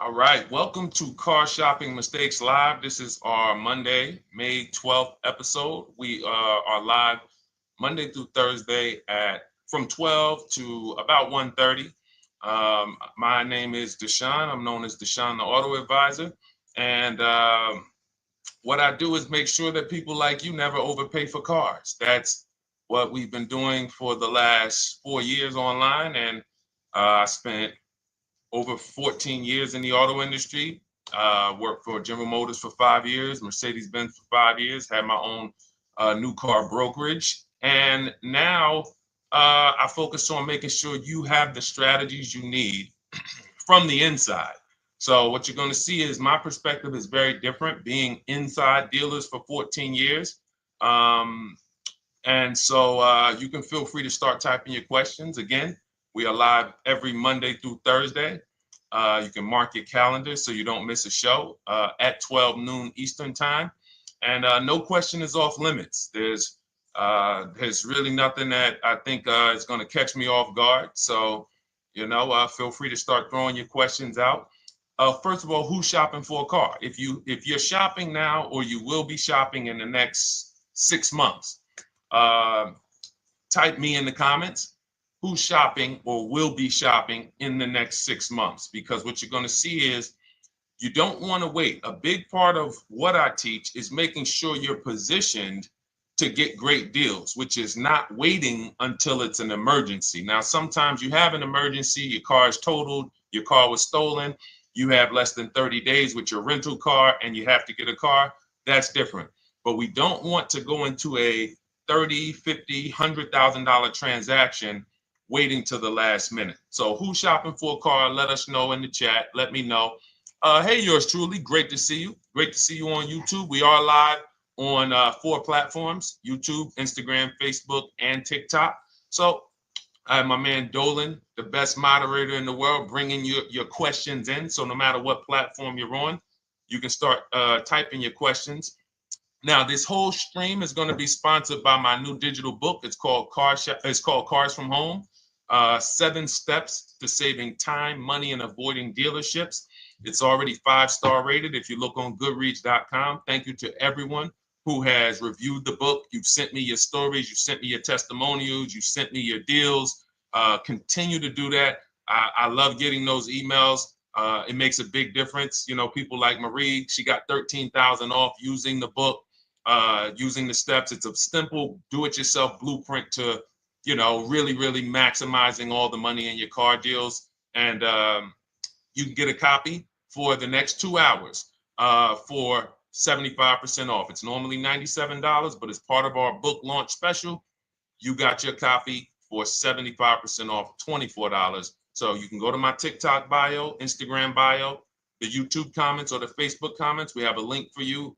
All right, welcome to Car Shopping Mistakes Live. This is our Monday, May 12th episode. We are live Monday through Thursday at from 12 to about 1:30. My name is Deshone. I'm known as Deshone the Auto Advisor. And what I do is make sure that people like you never overpay for cars. That's what we've been doing for the last 4 years online. And I spent over 14 years in the auto industry. Worked for General Motors for 5 years, Mercedes-Benz for 5 years, had my own new car brokerage. And now I focus on making sure you have the strategies you need from the inside. So what you're going to see is my perspective is very different, being inside dealers for 14 years. Um, and so you can feel free to start typing your questions. Again, we are live every Monday through Thursday. You can mark your calendar so you don't miss a show at 12 noon Eastern time. And no question is off limits. There's really nothing that I think is going to catch me off guard. So, feel free to start throwing your questions out. First of all, who's shopping for a car? If you're shopping now or you will be shopping in the next 6 months, uh, type me in the comments who's shopping or will be shopping in the next 6 months, because what you're going to see is you don't want to wait. A big part of what I teach is making sure you're positioned to get great deals, which is not waiting until it's an emergency. Now, sometimes you have an emergency, your car is totaled, your car was stolen, you have less than 30 days with your rental car and you have to get a car. That's different. But we don't want to go into a 30, 50, $100,000 transaction waiting to the last minute. So who's shopping for a car? Let us know in the chat. Let me know. Hey, yours truly. Great to see you. Great to see you on YouTube. We are live on 4 platforms: YouTube, Instagram, Facebook, and TikTok. So I have my man Dolan, the best moderator in the world, bringing your questions in. So no matter what platform you're on, you can start typing your questions. Now, this whole stream is going to be sponsored by my new digital book. It's called Cars from Home: 7 Steps to Saving Time, Money, and Avoiding Dealerships. It's already 5-star rated. If you look on Goodreads.com, thank you to everyone who has reviewed the book. You've sent me your stories. You sent me your testimonials. You sent me your deals. Continue to do that. I love getting those emails. It makes a big difference. People like Marie, she got 13,000 off using the book, using the steps. It's a simple do-it-yourself blueprint to, really, really maximizing all the money in your car deals. And you can get a copy for the next 2 hours for 75% off. It's normally $97, but as part of our book launch special, you got your copy for 75% off, $24. So you can go to my TikTok bio, Instagram bio, the YouTube comments, or the Facebook comments. We have a link for you,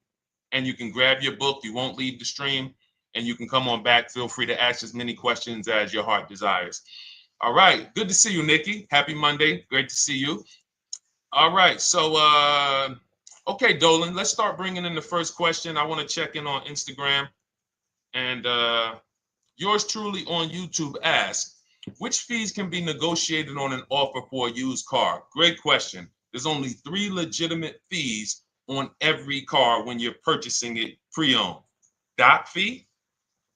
and you can grab your book. You won't leave the stream, and you can come on back. Feel free to ask as many questions as your heart desires. All right. Good to see you, Nikki. Happy Monday. Great to see you. All right. So, okay, Dolan, let's start bringing in the first question. I want to check in on Instagram. And yours truly on YouTube asks, which fees can be negotiated on an offer for a used car? Great question. There's only 3 legitimate fees on every car when you're purchasing it pre-owned. Doc fee.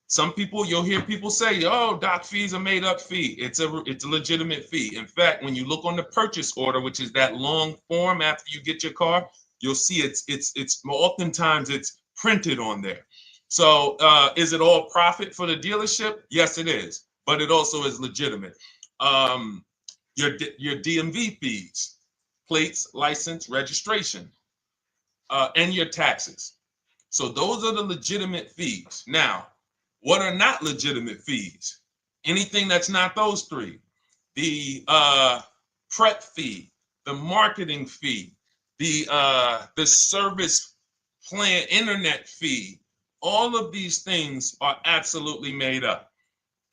Some people, you'll hear people say, "Oh, doc fees are made up fee." It's a legitimate fee. In fact, when you look on the purchase order, which is that long form after you get your car, you'll see it's oftentimes it's printed on there. So is it all profit for the dealership? Yes, it is, but it also is legitimate. Um, your DMV fees, plates, license, registration, and your taxes. So those are the legitimate fees. Now, what are not legitimate fees? Anything that's not those 3. The prep fee, the marketing fee, the service plan, internet fee. All of these things are absolutely made up.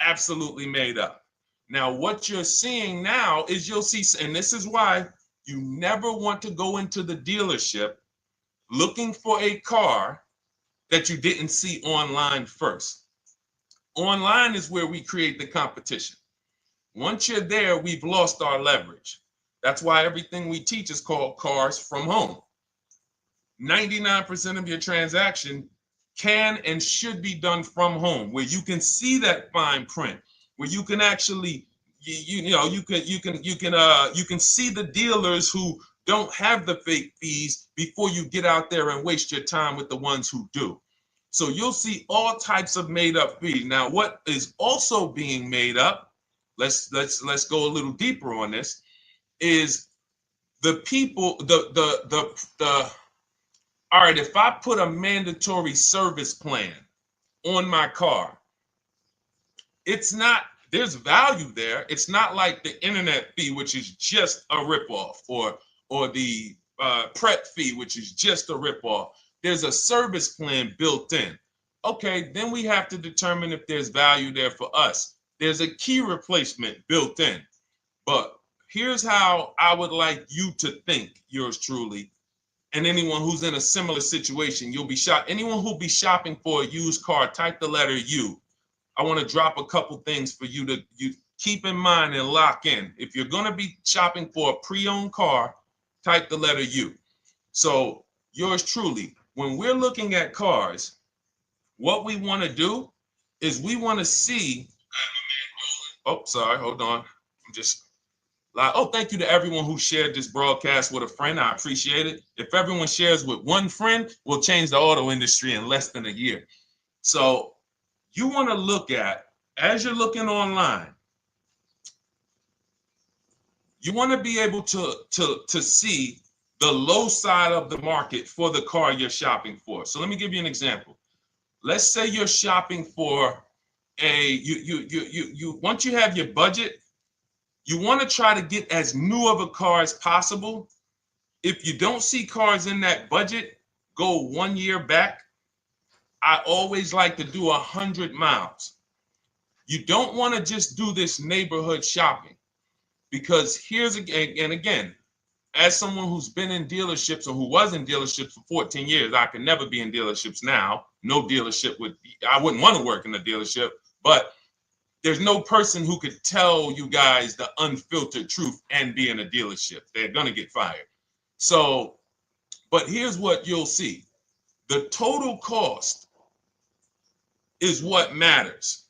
Absolutely made up. Now, what you're seeing now is you'll see, and this is why you never want to go into the dealership looking for a car that you didn't see online first. Online is where we create the competition. Once you're there, we've lost our leverage. That's why everything we teach is called Cars from Home. 99% of your transaction can and should be done from home, where you can see that fine print, where you can actually you can see the dealers who don't have the fake fees before you get out there and waste your time with the ones who do. So you'll see all types of made up fees. Now, what is also being made up, let's go a little deeper on this, is the people, the all right, if I put a mandatory service plan on my car, it's not, there's value there. It's not like the internet fee, which is just a ripoff, or the prep fee, which is just a ripoff. There's a service plan built in. Okay, then we have to determine if there's value there for us. There's a key replacement built in. But here's how I would like you to think, yours truly, and anyone who's in a similar situation. You'll be shocked. Anyone who'll be shopping for a used car, type the letter U. I want to drop a couple things for you to keep in mind and lock in. If you're going to be shopping for a pre-owned car, type the letter U. So yours truly, when we're looking at cars, what we want to do is we want to see, oh, sorry, hold on. I'm just, oh, thank you to everyone who shared this broadcast with a friend. I appreciate it. If everyone shares with one friend, we'll change the auto industry in less than a year. So you want to look at, as you're looking online, you want to be able to see the low side of the market for the car you're shopping for. So let me give you an example. Let's say you're shopping for once you have your budget, you want to try to get as new of a car as possible. If you don't see cars in that budget, go 1 year back. I always like to do 100 miles. You don't want to just do this neighborhood shopping, because here's again, as someone who's been in dealerships or who was in dealerships for 14 years, I can never be in dealerships now. No dealership I wouldn't want to work in a dealership, but there's no person who could tell you guys the unfiltered truth and be in a dealership. They're going to get fired. So, but here's what you'll see. The total cost is what matters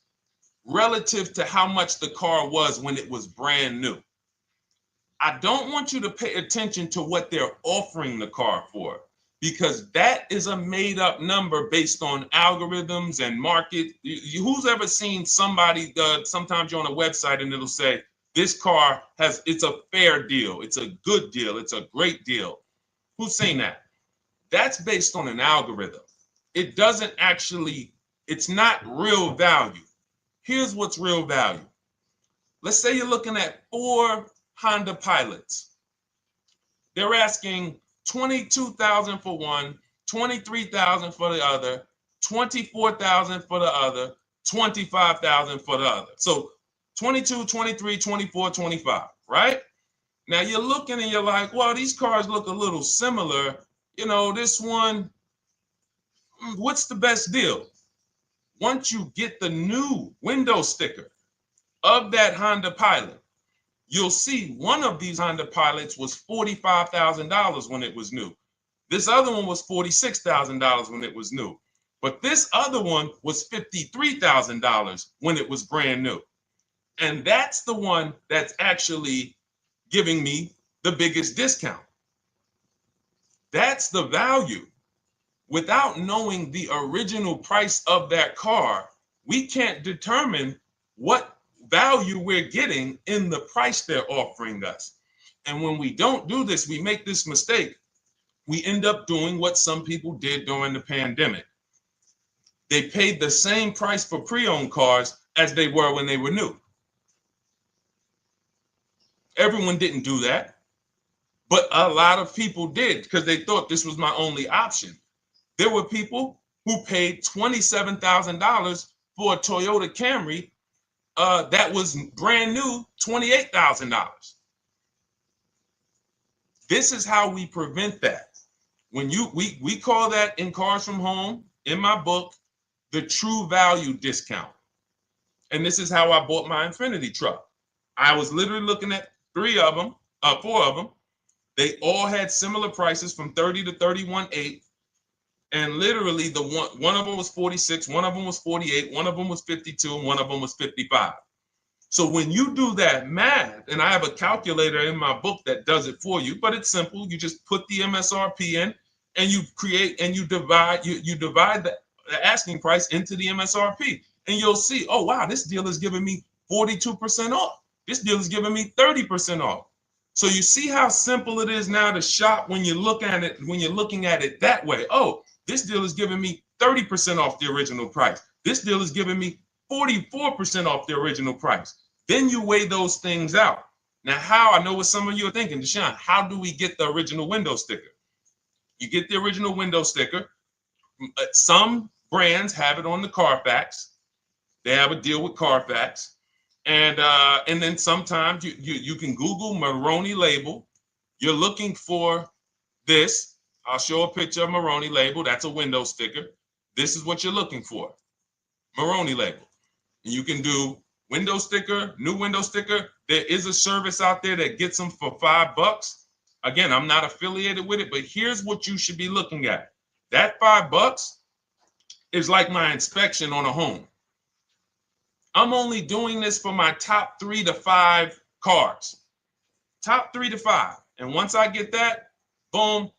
relative to how much the car was when it was brand new. I don't want you to pay attention to what they're offering the car for, because that is a made up number based on algorithms and market. Who's ever seen somebody, sometimes you're on a website and it'll say, this car it's a fair deal, it's a good deal, it's a great deal. Who's seen that? That's based on an algorithm. It doesn't actually, it's not real value. Here's what's real value. Let's say you're looking at 4 Honda Pilots. They're asking $22,000 for one, $23,000 for the other, $24,000 for the other, $25,000 for the other. So 22, 23, 24, 25, right? Now you're looking and you're like, well, these cars look a little similar. You know, this one, what's the best deal? Once you get the new window sticker of that Honda Pilot, you'll see one of these Honda Pilots was $45,000 when it was new. This other one was $46,000 when it was new. But this other one was $53,000 when it was brand new. And that's the one that's actually giving me the biggest discount. That's the value. Without knowing the original price of that car, we can't determine what value we're getting in the price they're offering us. And when we don't do this, we make this mistake. We end up doing what some people did during the pandemic. They paid the same price for pre-owned cars as they were when they were new. Everyone didn't do that, but a lot of people did because they thought this was my only option. There were people who paid $27,000 for a Toyota Camry that was brand new, $28,000. This is how we prevent that. When we call that in Cars from Home, in my book, the true value discount. And this is how I bought my Infiniti truck. I was literally looking at 3 of them. 4 of them. They all had similar prices from 30 to 31.8. And literally the one of them was 46, one of them was 48, one of them was 52, and one of them was 55. So when you do that math, and I have a calculator in my book that does it for you, but it's simple. You just put the MSRP in and you create and you divide the asking price into the MSRP. And you'll see, oh wow, this deal is giving me 42% off. This deal is giving me 30% off. So you see how simple it is now to shop when you look at it, when you're looking at it that way. Oh, this deal is giving me 30% off the original price. This deal is giving me 44% off the original price. Then you weigh those things out. Now, how? I know what some of you are thinking, Deshone, how do we get the original window sticker? You get the original window sticker. Some brands have it on the Carfax. They have a deal with Carfax. And then sometimes you can Google Maroney label. You're looking for this. I'll show a picture of Maroney label. That's a window sticker. This is what you're looking for. Maroney label. And you can do window sticker, new window sticker. There is a service out there that gets them for $5. Again, I'm not affiliated with it, but here's what you should be looking at. That $5 is like my inspection on a home. I'm only doing this for my top 3 to 5 cars. Top 3 to 5. And once I get that, boom,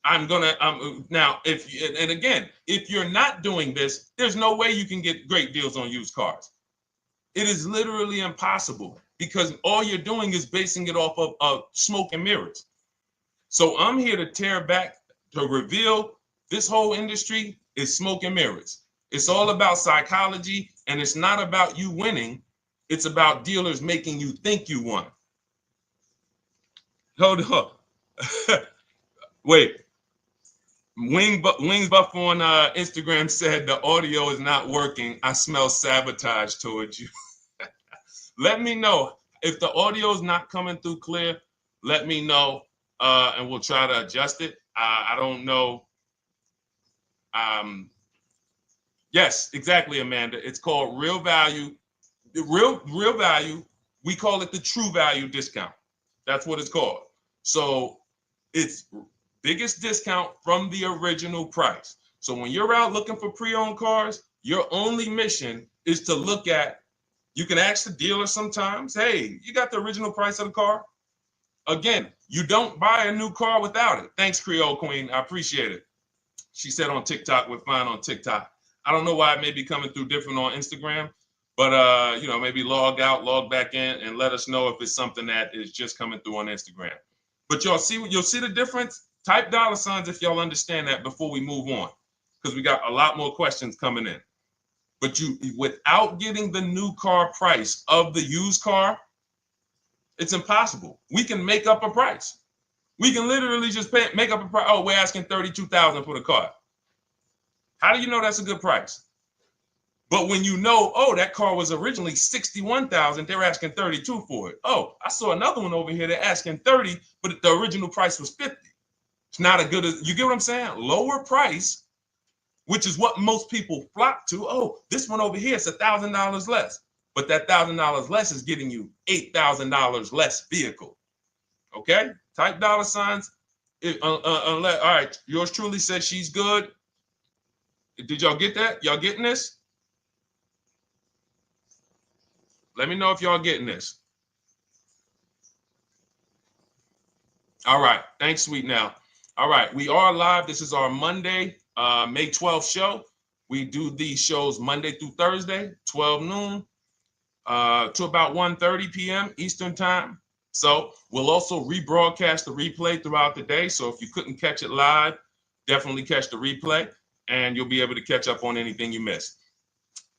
I'm gonna now if you're not doing this, there's no way you can get great deals on used cars. It is literally impossible because all you're doing is basing it off of smoke and mirrors. So I'm here to tear back, to reveal this whole industry is smoke and mirrors. It's all about psychology, and it's not about you winning. It's about dealers making you think you won. Hold up. Wait. Wings Buff on Instagram said the audio is not working. I smell sabotage towards you. Let me know if the audio is not coming through clear. Let me know, and we'll try to adjust it. I don't know. Yes, exactly, Amanda. It's called real value. Real value. We call it the true value discount. That's what it's called. So it's biggest discount from the original price. So when you're out looking for pre-owned cars, your only mission is to look at, you can ask the dealer sometimes, hey, you got the original price of the car? Again, you don't buy a new car without it. Thanks, Creole Queen. I appreciate it. She said on TikTok, we're fine on TikTok. I don't know why it may be coming through different on Instagram, but maybe log out, log back in, and let us know if it's something that is just coming through on Instagram. But you'll see the difference. Type $ if y'all understand that before we move on, because we got a lot more questions coming in. But without getting the new car price of the used car, it's impossible. We can make up a price. We can literally just make up a price. Oh, we're asking $32,000 for the car. How do you know that's a good price? But when you know, oh, that car was originally $61,000, they're asking $32,000 for it. Oh, I saw another one over here. They're asking $30,000, but the original price was $50,000. It's not a good, you get what I'm saying? Lower price, which is what most people flock to. Oh, this one over here is $1,000 less. But that $1,000 less is getting you $8,000 less vehicle. Okay? Type $. All right, yours truly said she's good. Did y'all get that? Y'all getting this? Let me know if y'all getting this. All right. Thanks, Sweet Now. All right. We are live. This is our Monday, May 12th show. We do these shows Monday through Thursday, 12 noon to about 1:30 p.m. Eastern time. So we'll also rebroadcast the replay throughout the day. So if you couldn't catch it live, definitely catch the replay and you'll be able to catch up on anything you missed.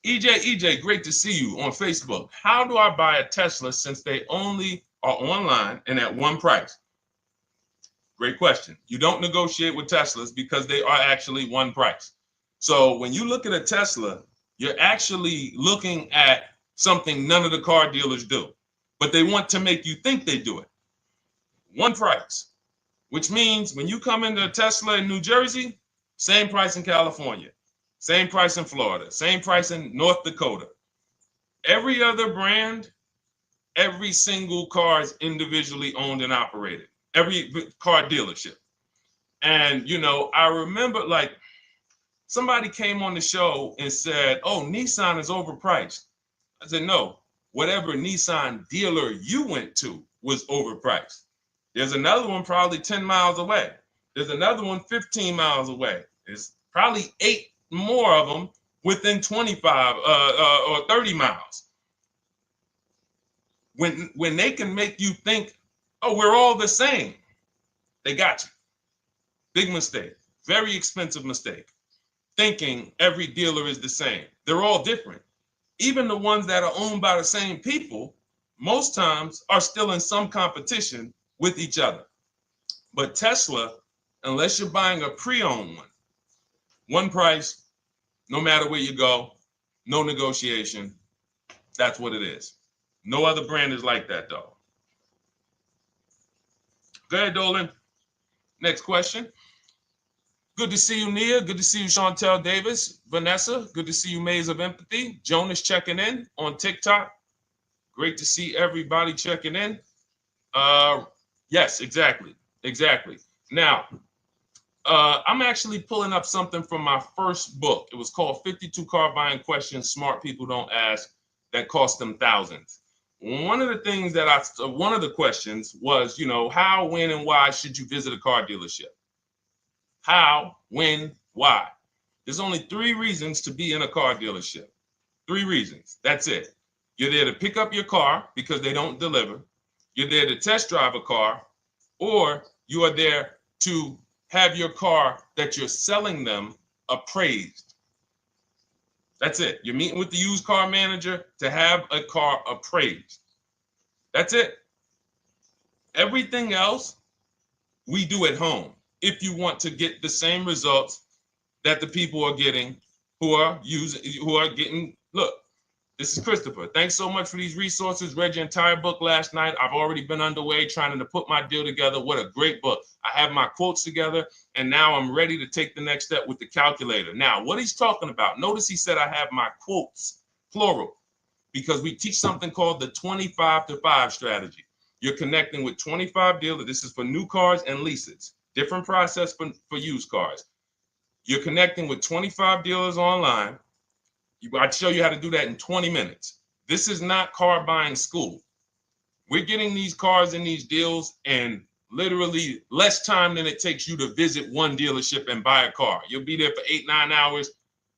EJ, great to see you on Facebook. How do I buy a Tesla since they only are online and at one price? Great question. You don't negotiate with Teslas because they are actually one price. So when you look at a Tesla, you're actually looking at something none of the car dealers do, but they want to make you think they do it. One price, which means when you come into a Tesla in New Jersey, same price in California, same price in Florida, same price in North Dakota. Every other brand Every single car is individually owned and operated. Every car dealership. And, you know, I remember like somebody came on the show and said, oh, Nissan is overpriced. I said, no, whatever Nissan dealer you went to was overpriced. There's another one probably 10 miles away. There's another one 15 miles away. There's probably 8 more of them within 25 or 30 miles. When they can make you think, oh, we're all the same, they got you. Big mistake. Very expensive mistake. Thinking every dealer is the same. They're all different. Even the ones that are owned by the same people, most times are still in some competition with each other. But Tesla, unless you're buying a pre-owned one price, no matter where you go, no negotiation. That's what it is. No other brand is like that, though. Go ahead, Dolan. Next question. Good to see you, Nia. Good to see you, Chantel Davis. Vanessa, good to see you, Maze of Empathy. Jonas checking in on TikTok. Great to see everybody checking in. Yes, exactly. Now, I'm actually pulling up something from my first book. It was called 52 Car Buying Questions Smart People Don't Ask that cost them thousands. One of the questions was, you know, how, when, and why should you visit a car dealership? How, when, why? There's only 3 reasons to be in a car dealership. 3 reasons. That's it. You're there to pick up your car because they don't deliver. You're there to test drive a car, or you are there to have your car that you're selling them appraised. That's it. You're meeting with the used car manager to have a car appraised. That's it. Everything else we do at home if you want to get the same results that the people are getting who are getting. Look, this is Christopher. Thanks so much for these resources. Read your entire book last night. I've already been underway trying to put my deal together. What a great book. I have my quotes together, and now I'm ready to take the next step with the calculator. Now, what he's talking about, notice he said I have my quotes, plural, because we teach something called the 25 to 5 strategy. You're connecting with 25 dealers. This is for new cars and leases. Different process for used cars. You're connecting with 25 dealers online. I'd show you how to do that in 20 minutes. This is not car buying school. We're getting these cars and these deals in literally less time than it takes you to visit one dealership and buy a car. You'll be there for 8-9 hours.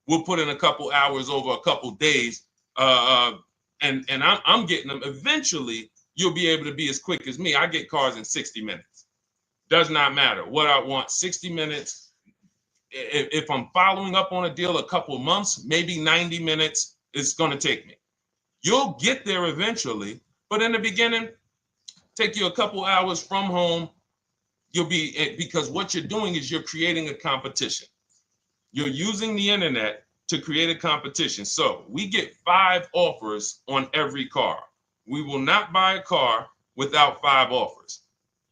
We'll put in a couple hours over a couple days. And I'm getting them. Eventually, you'll be able to be as quick as me. I get cars in 60 minutes. Does not matter what I want. 60 minutes. If I'm following up on a deal a couple months, maybe 90 minutes is going to take me. You'll get there eventually, but in the beginning, take you a couple hours from home. Because what you're doing is you're creating a competition. You're using the internet to create a competition. So we get 5 offers on every car. We will not buy a car without 5 offers,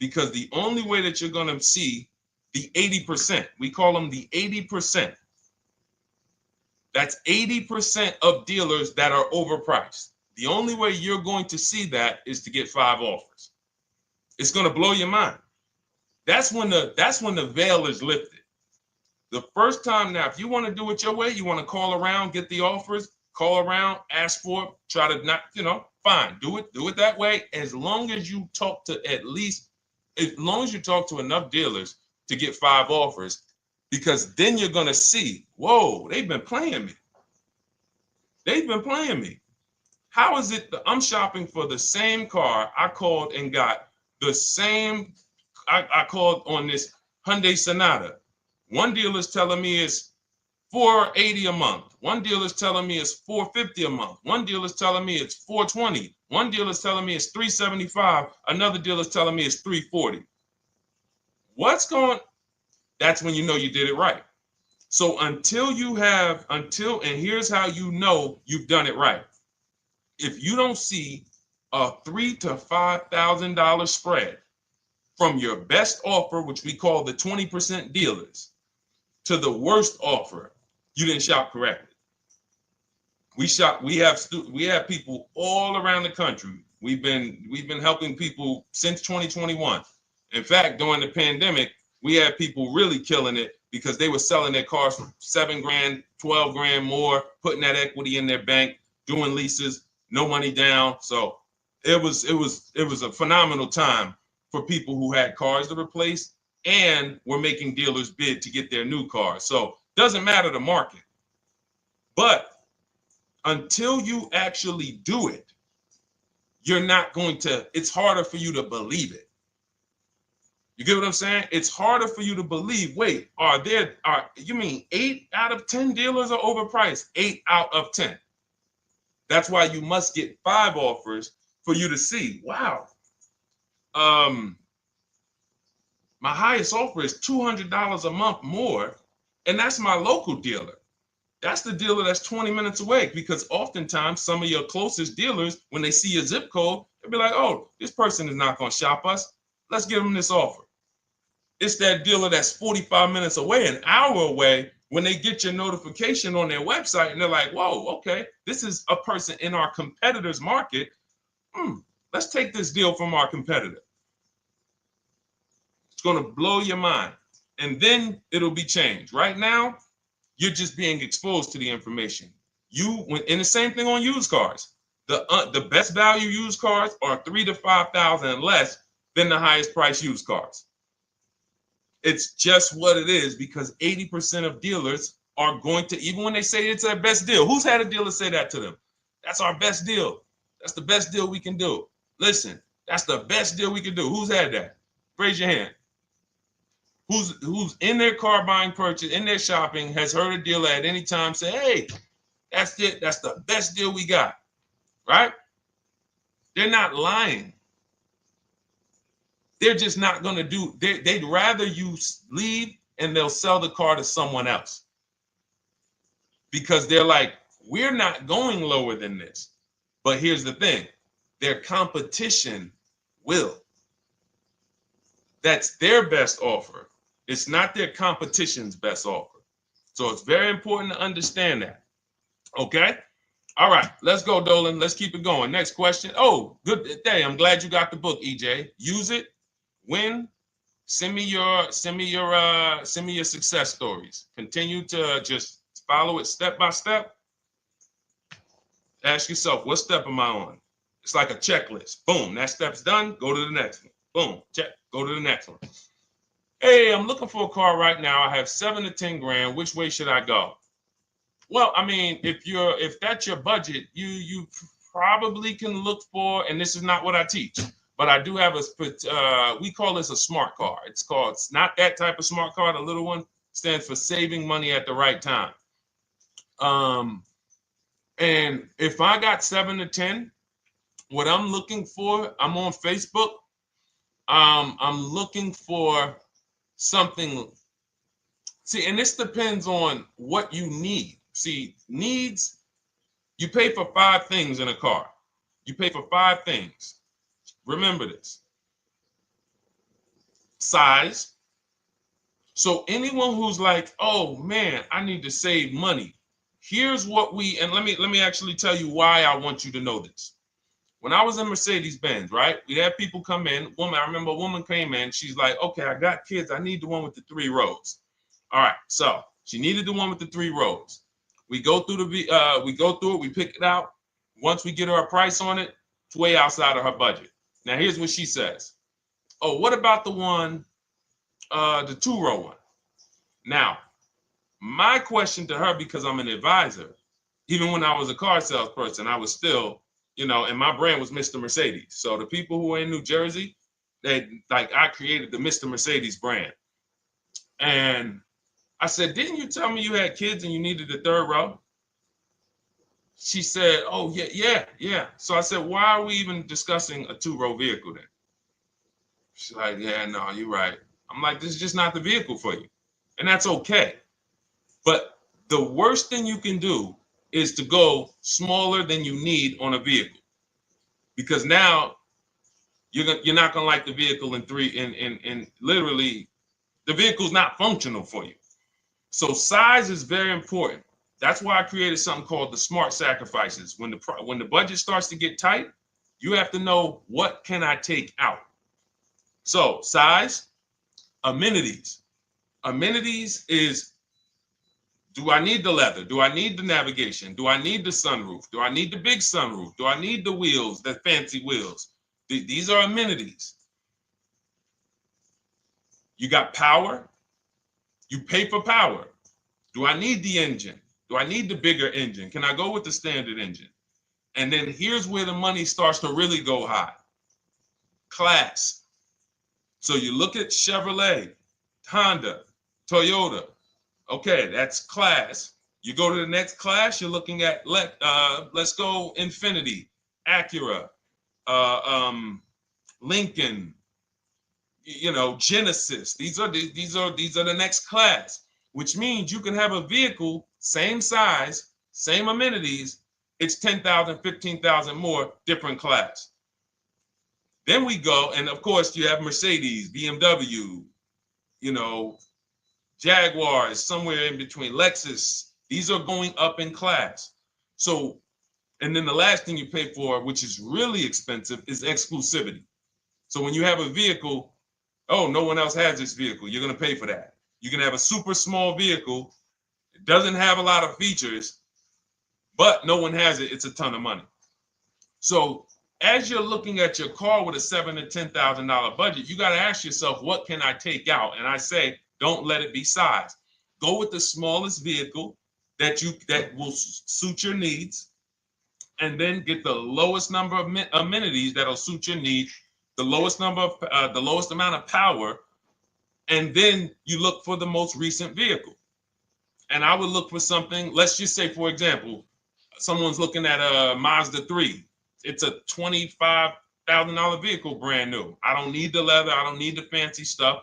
because the only way that you're going to see the 80%, we call them the 80%. That's 80% of dealers that are overpriced. The only way you're going to see that is to get 5 offers. It's going to blow your mind. That's when the veil is lifted. The first time now, if you want to do it your way, you want to call around, get the offers, call around, ask for it, try to not, fine, do it that way. As long as you talk to enough dealers to get 5 offers, because then you're going to see, whoa, they've been playing me. How is it that I'm shopping for the same car? I called and got the same. I called on this Hyundai Sonata. One dealer's telling me it's $480 a month. One dealer's telling me it's $450 a month. One dealer's telling me it's $420. One dealer's telling me it's $375. Another dealer's telling me it's $340. That's when you know you did it right. So and here's how you know you've done it right. If you don't see a $3,000 to $5,000 spread from your best offer, which we call the 20% dealers, to the worst offer, you didn't shop correctly. We have people all around the country. We've been helping people since 2021. In fact, during the pandemic, we had people really killing it because they were selling their cars for 7 grand, 12 grand more, putting that equity in their bank, doing leases, no money down. So it was a phenomenal time for people who had cars to replace and were making dealers bid to get their new cars. So doesn't matter the market. But until you actually do it, you're not going to, it's harder for you to believe it. You get what I'm saying? It's harder for you to believe, wait, you mean 8 out of 10 dealers are overpriced? 8 out of 10. That's why you must get 5 offers for you to see, wow. My highest offer is $200 a month more, and that's my local dealer. That's the dealer that's 20 minutes away, because oftentimes some of your closest dealers, when they see your zip code, they'll be like, oh, this person is not going to shop us. Let's give them this offer. It's that dealer that's 45 minutes away, an hour away, when they get your notification on their website and they're like, whoa, okay, this is a person in our competitor's market. Let's take this deal from our competitor. It's going to blow your mind. And then it'll be changed. Right now, you're just being exposed to the information. And the same thing on used cars. The best value used cars are $3,000 to $5,000 less than the highest price used cars. It's just what it is, because 80% of dealers are going to, even when they say it's their best deal, who's had a dealer say that to them? That's our best deal. That's the best deal we can do. Listen, that's the best deal we can do. Who's had that? Raise your hand. Who's in their car buying purchase, in their shopping, has heard a dealer at any time say, hey, that's it. That's the best deal we got, right? They're not lying. They're just not going to do, they'd rather you leave and they'll sell the car to someone else, because they're like, we're not going lower than this. But here's the thing, their competition will. That's their best offer. It's not their competition's best offer. So it's very important to understand that. Okay? All right, let's go, Dolan. Let's keep it going. Next question. Oh, good day. I'm glad you got the book, EJ. Use it. Win. Send me your success stories. Continue to just follow it step by step. Ask yourself, what step am I on? It's like a checklist. Boom, that step's done. Go to the next one. Boom, check. Go to the next one. Hey, I'm looking for a car right now. I have 7 to 10 grand. Which way should I go? Well, I mean, if that's your budget, you probably can look for, and this is not what I teach, but I do have we call this a smart car. It's not that type of smart car. The little one stands for saving money at the right time. And if I got 7 to 10, what I'm looking for, I'm on Facebook. I'm looking for something. See, and this depends on what you need. See, needs, you pay for 5 things in a car. You pay for 5 things. Remember this. Size. So anyone who's like, oh man, I need to save money. Here's what and let me actually tell you why I want you to know this. When I was in Mercedes-Benz, right? We had people come in. I remember a woman came in. She's like, okay, I got kids. I need the one with the 3 rows. All right. So she needed the one with the 3 rows. We go through it. We pick it out. Once we get her a price on it, it's way outside of her budget. Now, here's what she says. Oh, what about the one, the 2-row one? Now, my question to her, because I'm an advisor, even when I was a car salesperson, I was still, and my brand was Mr. Mercedes. So the people who are in New Jersey, I created the Mr. Mercedes brand. And I said, didn't you tell me you had kids and you needed the 3rd row? She said, oh, yeah. So I said, why are we even discussing a 2-row vehicle then? She's like, yeah, no, you're right. I'm like, this is just not the vehicle for you. And that's okay. But the worst thing you can do is to go smaller than you need on a vehicle, because now you're not gonna like the vehicle in literally the vehicle's not functional for you. So size is very important. That's why I created something called the smart sacrifices. When the budget starts to get tight, You have to know, what can I take out? So size, amenities. Amenities is, do I need the leather? Do I need the navigation? Do I need the sunroof? Do I need the big sunroof? Do I need the wheels, the fancy wheels? These are amenities. You got power. You pay for power. Do I need the engine? Do I need the bigger engine? Can I go with the standard engine? And then here's where the money starts to really go high. Class. So you look at Chevrolet, Honda, Toyota. Okay, that's class. You go to the next class, you're looking at, let's go Infiniti, Acura, Lincoln, Genesis. These are the next class, which means you can have a vehicle, same size, same amenities. It's 10,000, 15,000 more, different class. Then we go, and of course you have Mercedes, BMW, Jaguars, somewhere in between, Lexus. These are going up in class. So, and then the last thing you pay for, which is really expensive, is exclusivity. So when you have a vehicle, oh, no one else has this vehicle, you're going to pay for that. You can have a super small vehicle, it doesn't have a lot of features, but no one has it, it's a ton of money. So as you're looking at your car with a $7,000 to $10,000 budget, you got to ask yourself, what can I take out? And I say, don't let it be size. Go with the smallest vehicle that will suit your needs, and then get the lowest number of amenities that'll suit your needs, the lowest amount of power, and then you look for the most recent vehicle. And I would look for something, let's just say, for example, someone's looking at a Mazda 3. It's a $25,000 vehicle, brand new. I don't need the leather. I don't need the fancy stuff.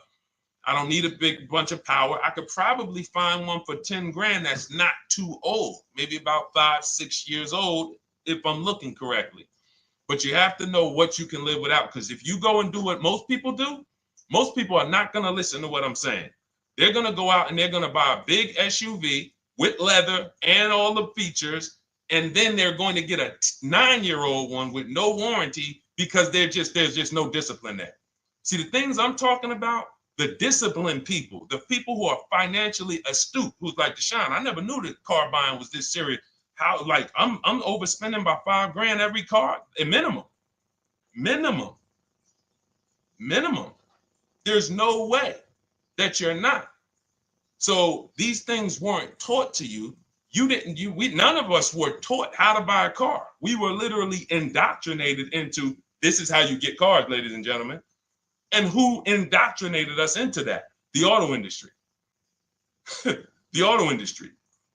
I don't need a big bunch of power. I could probably find one for 10 grand that's not too old, maybe about 5-6 years old, if I'm looking correctly. But you have to know what you can live without, because if you go and do what most people do, most people are not going to listen to what I'm saying. They're going to go out and they're going to buy a big SUV with leather and all the features, and then they're going to get a 9-year-old one with no warranty because there's just no discipline there. See, the things I'm talking about, the disciplined people, the people who are financially astute, who's like, Deshone, I never knew that car buying was this serious. How, like, I'm overspending by $5 grand every car, a minimum. There's no way that you're not. So these things weren't taught to you. None of us were taught how to buy a car. We were literally indoctrinated into, this is how you get cars, ladies and gentlemen. And who indoctrinated us into that? The auto industry. The auto industry.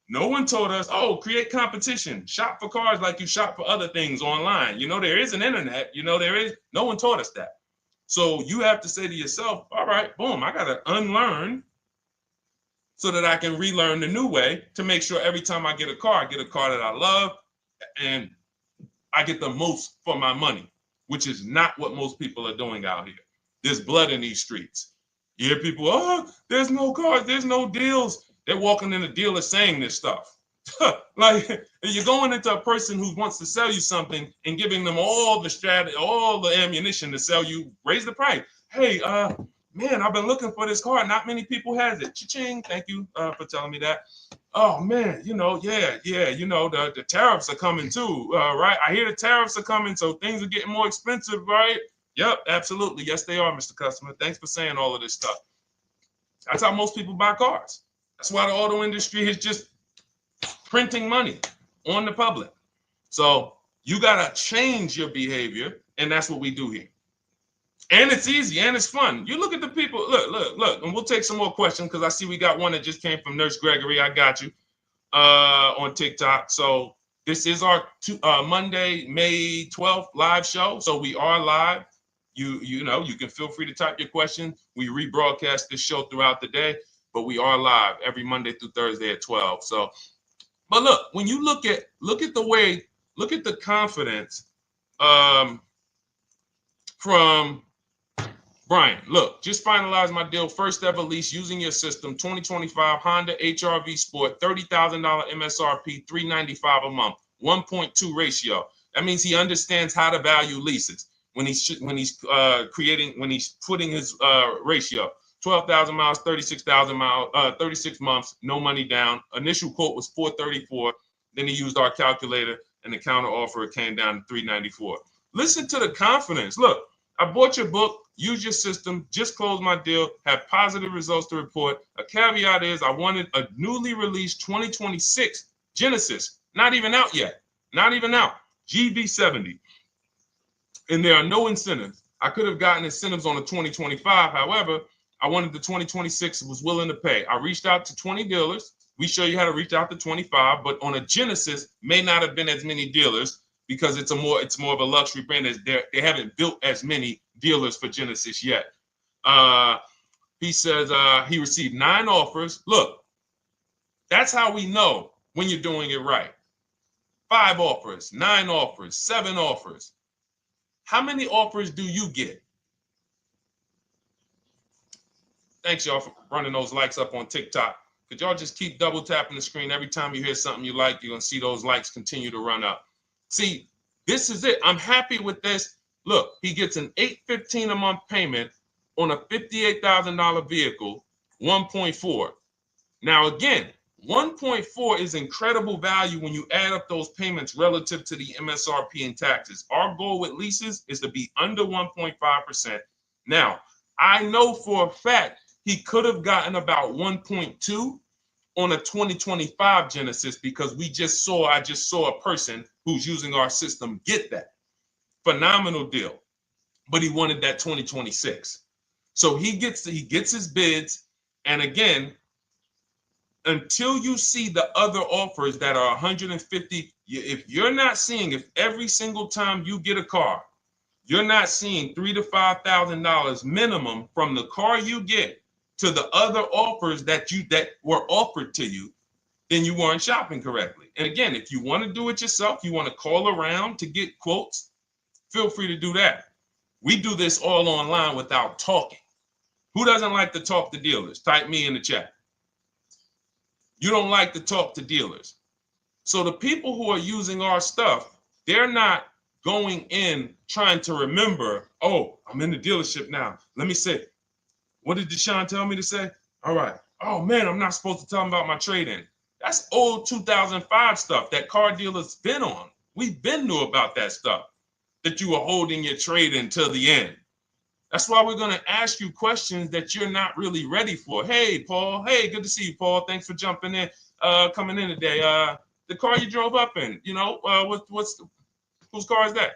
No one told us, oh, create competition, shop for cars like you shop for other things online. There is an internet, no one taught us that. So you have to say to yourself, all right, boom, I got to unlearn so that I can relearn the new way to make sure every time I get a car that I love and I get the most for my money, which is not what most people are doing out here. There's blood in these streets. You hear people, oh, there's no cars, there's no deals. They're walking in a dealer saying this stuff. Like, you're going into a person who wants to sell you something and giving them all the strategy, all the ammunition to sell you, raise the price. Hey, man, I've been looking for this car. Not many people has it. Cha-ching. Thank you for telling me that. Oh man, the tariffs are coming too, right? I hear the tariffs are coming, so things are getting more expensive, right? Yep, absolutely. Yes, they are, Mr. Customer. Thanks for saying all of this stuff. That's how most people buy cars. That's why the auto industry is just printing money on the public. So you got to change your behavior, and that's what we do here. And it's easy and it's fun. You look at the people, look, and we'll take some more questions because I see we got one that just came from Nurse Gregory. I got you on TikTok. So this is our Monday, May 12th live show. So we are live. You can feel free to type your question. We rebroadcast this show throughout the day, but we are live every Monday through Thursday at 12. So, but look, when you look at the confidence from Brian, look, just finalized my deal. First ever lease using your system. 2025 Honda HR-V Sport, $30,000 MSRP, $395 a month, 1.2 ratio. That means he understands how to value leases when he's putting his ratio. 12,000 miles, 36,000 miles, 36 months, no money down. Initial quote was 434. Then he used our calculator, and the counter offer came down to 394. Listen to the confidence. Look, I bought your book, use your system, just closed my deal, have positive results to report. A caveat is I wanted a newly released 2026 Genesis, not even out yet, not even out, GV70. And there are no incentives. I could have gotten incentives on the 2025. However, I wanted the 2026, was willing to pay. I reached out to 20 dealers. We show you how to reach out to 25, but on a Genesis, may not have been as many dealers because it's more of a luxury brand. As they haven't built as many dealers for Genesis yet. He says he received 9 offers. Look, that's how we know when you're doing it right. 5 offers, 9 offers, 7 offers. How many offers do you get? Thanks, y'all, for running those likes up on TikTok. Could y'all just keep double tapping the screen every time you hear something you like? You're going to see those likes continue to run up. See, this is it. I'm happy with this. Look, he gets an $815 a month payment on a $58,000 vehicle, 1.4. Now, again, 1.4 is incredible value when you add up those payments relative to the MSRP and taxes. Our goal with leases is to be under 1.5%. Now, I know for a fact he could have gotten about 1.2 on a 2025 Genesis because I just saw a person who's using our system get that. Phenomenal deal. But he wanted that 2026. So he gets his bids. And again, until you see the other offers that are 150, if every single time you get a car, you're not seeing $3,000 to $5,000 minimum from the car you get to the other offers that were offered to you, then you weren't shopping correctly. And again, if you want to do it yourself, you want to call around to get quotes, feel free to do that. We do this all online without talking. Who doesn't like to talk to dealers? Type me in the chat. You don't like to talk to dealers. So the people who are using our stuff, they're not going in trying to remember, oh, I'm in the dealership now. Let me say, what did Deshone tell me to say? All right. Oh, man, I'm not supposed to tell them about my trade-in. That's old 2005 stuff that car dealers been on. We've been knew about that stuff, that you were holding your trade-in till the end. That's why we're going to ask you questions that you're not really ready for. Hey, Paul. Hey, good to see you, Paul. Thanks for jumping in, coming in today. The car you drove up in, whose car is that?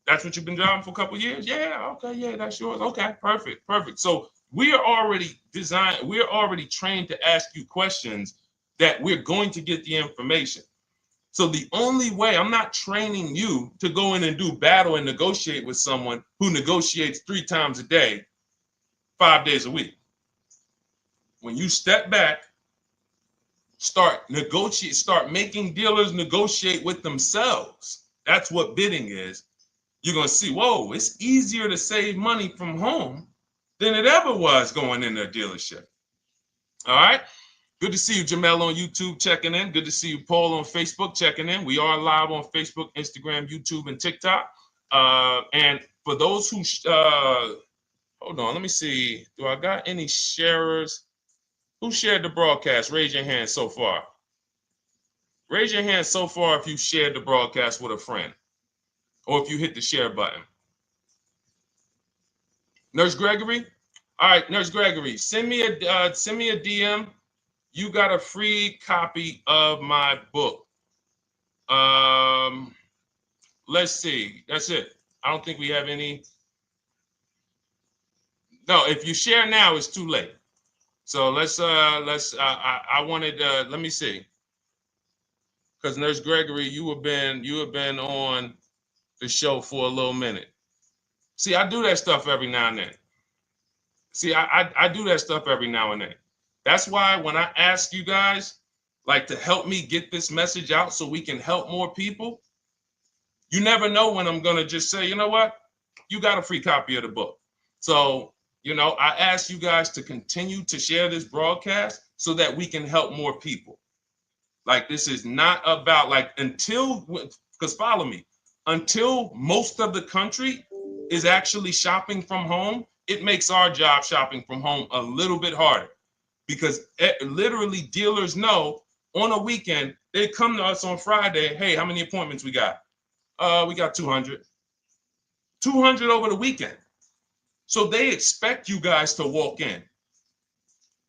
That's what you've been driving for a couple of years? Yeah, okay, yeah, that's yours. Okay, perfect. So we are already trained to ask you questions that we're going to get the information. So the only way, I'm not training you to go in and do battle and negotiate with someone who negotiates 3 times a day, 5 days a week. When you step back, start making dealers negotiate with themselves. That's what bidding is. You're going to see, whoa, it's easier to save money from home than it ever was going in a dealership. All right. Good to see you, Jamel, on YouTube checking in. Good to see you, Paul, on Facebook checking in. We are live on Facebook, Instagram, YouTube, and TikTok. And for those who, hold on, let me see. Do I got any sharers? Who shared the broadcast? Raise your hand so far. Raise your hand so far if you shared the broadcast with a friend or if you hit the share button. Nurse Gregory? All right, Nurse Gregory, send me a DM. You got a free copy of my book. Let's see. That's it. I don't think we have any. No, if you share now, it's too late. So I wanted, let me see. Because Nurse Gregory, you have been on the show for a little minute. See, I do that stuff every now and then. I do that stuff every now and then. That's why when I ask you guys, like, to help me get this message out so we can help more people, you never know when I'm going to just say, you know what? You got a free copy of the book. So, I ask you guys to continue to share this broadcast so that we can help more people. Like, this is not about, because follow me. until most of the country is actually shopping from home, it makes our job shopping from home a little bit harder, because literally dealers know on a weekend, they come to us on Friday, hey, how many appointments we got? We got 200. 200 over the weekend. So they expect you guys to walk in.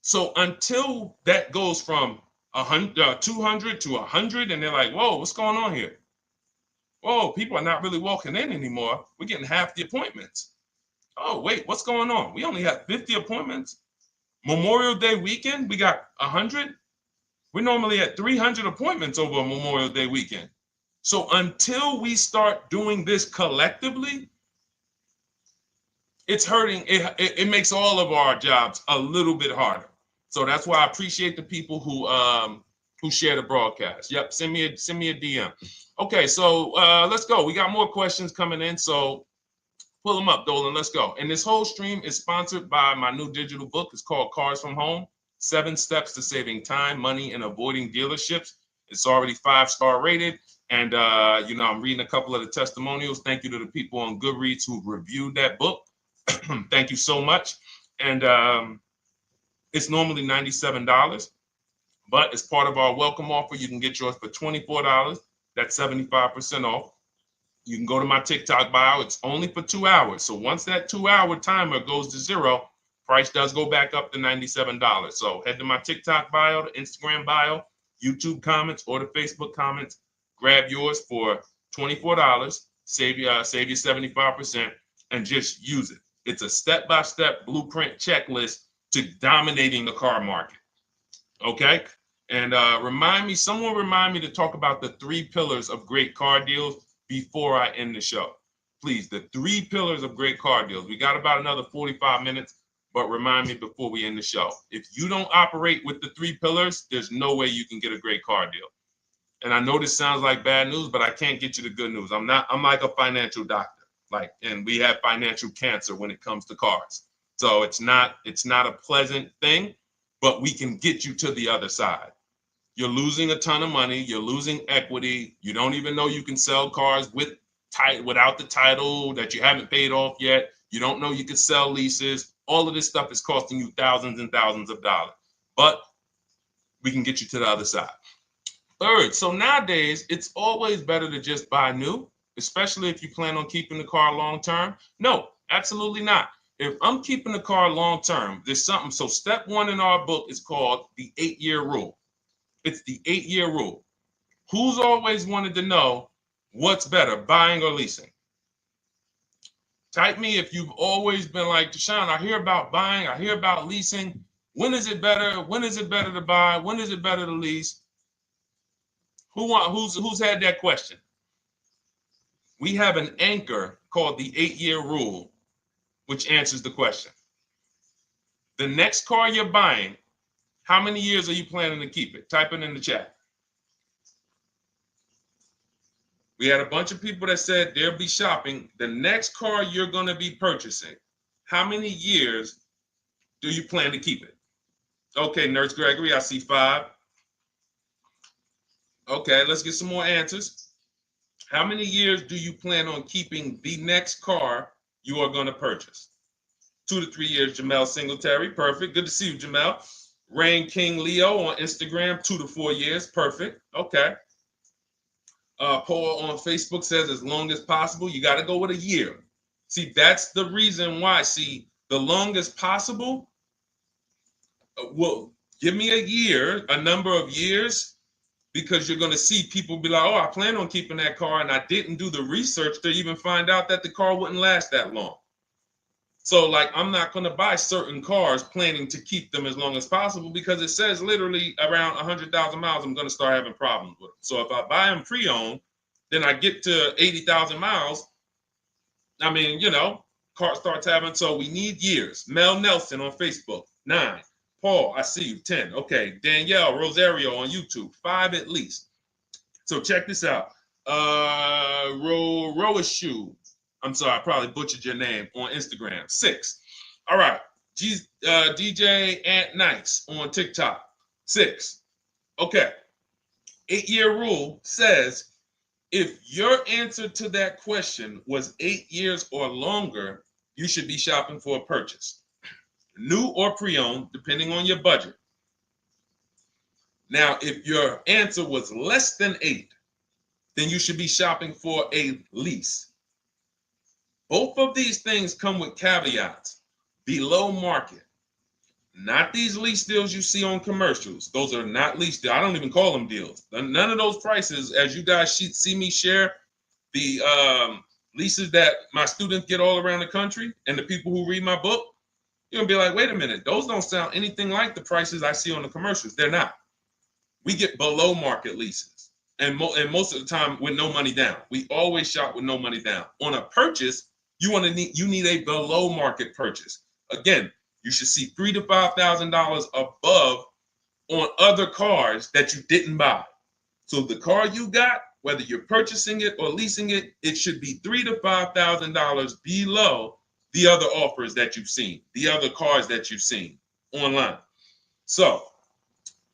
So until that goes from 200 to 100, and they're like, whoa, what's going on here? Whoa, people are not really walking in anymore. We're getting half the appointments. Oh, wait, what's going on? We only have 50 appointments. Memorial Day weekend, we got 100. We're normally at 300 appointments over Memorial Day weekend. So until we start doing this collectively, it's hurting. It makes all of our jobs a little bit harder. So that's why I appreciate the people who share the broadcast. Yep, send me a DM. Okay, so let's go. We got more questions coming in, so pull them up, Dolan. Let's go. And this whole stream is sponsored by my new digital book. It's called Cars from Home: 7 Steps to Saving Time, Money, and Avoiding Dealerships. It's already 5-star rated. And, I'm reading a couple of the testimonials. Thank you to the people on Goodreads who reviewed that book. Thank you so much. And it's normally $97, but as part of our welcome offer, you can get yours for $24. That's 75% off. You can go to my TikTok bio. It's only for 2 hours. So once that 2-hour timer goes to zero, price does go back up to $97. So head to my TikTok bio, the Instagram bio, YouTube comments, or the Facebook comments. Grab yours for $24. Save you 75%, and just use it. It's a step-by-step blueprint checklist to dominating the car market. Okay? And someone remind me to talk about the 3 pillars of great car deals before I end the show. Please, the 3 pillars of great car deals. We got about another 45 minutes, but remind me before we end the show. If you don't operate with the 3 pillars, there's no way you can get a great car deal. And I know this sounds like bad news, but I can't get you the good news. I'm like a financial doctor. And we have financial cancer when it comes to cars. So it's not a pleasant thing, but we can get you to the other side. You're losing a ton of money. You're losing equity. You don't even know you can sell cars without the title that you haven't paid off yet. You don't know you can sell leases. All of this stuff is costing you thousands and thousands of dollars. But we can get you to the other side. Third, so nowadays, it's always better to just buy new, especially if you plan on keeping the car long term. No, absolutely not. If I'm keeping the car long term, there's something. So step 1 in our book is called the 8-year rule. It's the 8-year rule. Who's always wanted to know what's better, buying or leasing? Type me if you've always been like, Deshone, I hear about buying, I hear about leasing. When is it better? When is it better to buy? When is it better to lease? Who's had that question? We have an anchor called the 8-year rule, which answers the question. The next car you're buying, how many years are you planning to keep it? Type it in the chat. We had a bunch of people that said they'll be shopping. The next car you're going to be purchasing, how many years do you plan to keep it? Okay, Nurse Gregory, I see 5. Okay, let's get some more answers. How many years do you plan on keeping the next car you are going to purchase? 2 to 3 years, Jamel Singletary. Perfect. Good to see you, Jamel. Rain King Leo on Instagram, 2 to 4 years. Perfect. Okay. Paul on Facebook says as long as possible. You got to go with a year. See, that's the reason why. See, the longest possible, well, give me a year, a number of years, because you're going to see people be like, oh, I plan on keeping that car, and I didn't do the research to even find out that the car wouldn't last that long. So, I'm not going to buy certain cars planning to keep them as long as possible, because it says literally around 100,000 miles, I'm going to start having problems with them. So if I buy them pre-owned, then I get to 80,000 miles. Car starts having, so we need years. Mel Nelson on Facebook, 9. Paul, I see you, 10. Okay, Danielle Rosario on YouTube, 5 at least. So check this out. Roishu, I'm sorry, I probably butchered your name, on Instagram, 6. All right, DJ Ant Nice on TikTok, 6. Okay, 8-year rule says If your answer to that question was 8 years or longer, you should be shopping for a purchase, new or pre-owned, depending on your budget. Now, if your answer was less than 8, then you should be shopping for a lease. Both of these things come with caveats. Below market. Not these lease deals you see on commercials. Those are not lease deals. I don't even call them deals. None of those prices, as you guys see me share the leases that my students get all around the country and the people who read my book, you're going to be like, wait a minute. Those don't sound anything like the prices I see on the commercials. They're not. We get below market leases. And most of the time with no money down. We always shop with no money down. On a purchase, you need a below market purchase. Again, you should see $3,000 to $5,000 above on other cars that you didn't buy. So the car you got, whether you're purchasing it or leasing it, it should be $3,000 to $5,000 below the other offers that you've seen, the other cars that you've seen online. So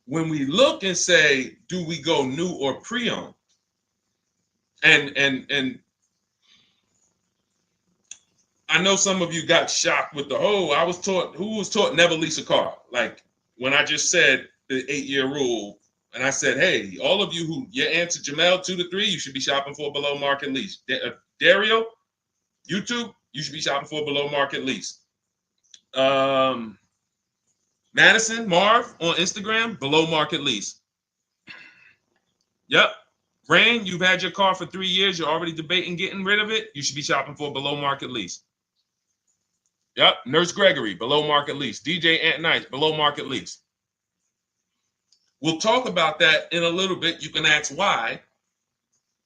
when we look and say, do we go new or pre-owned? And I know some of you got shocked with the whole, who was taught never lease a car? Like when I just said the 8-year rule, and I said, hey, all of you who, your answer, Jamel, 2 to 3, you should be shopping for a below market lease. Dario, YouTube, you should be shopping for a below market lease. Madison, Marv on Instagram, below market lease. Yep. Rain, you've had your car for 3 years. You're already debating getting rid of it. You should be shopping for a below market lease. Yep. Nurse Gregory, below market lease. DJ Ant Nice, below market lease. We'll talk about that in a little bit. You can ask why.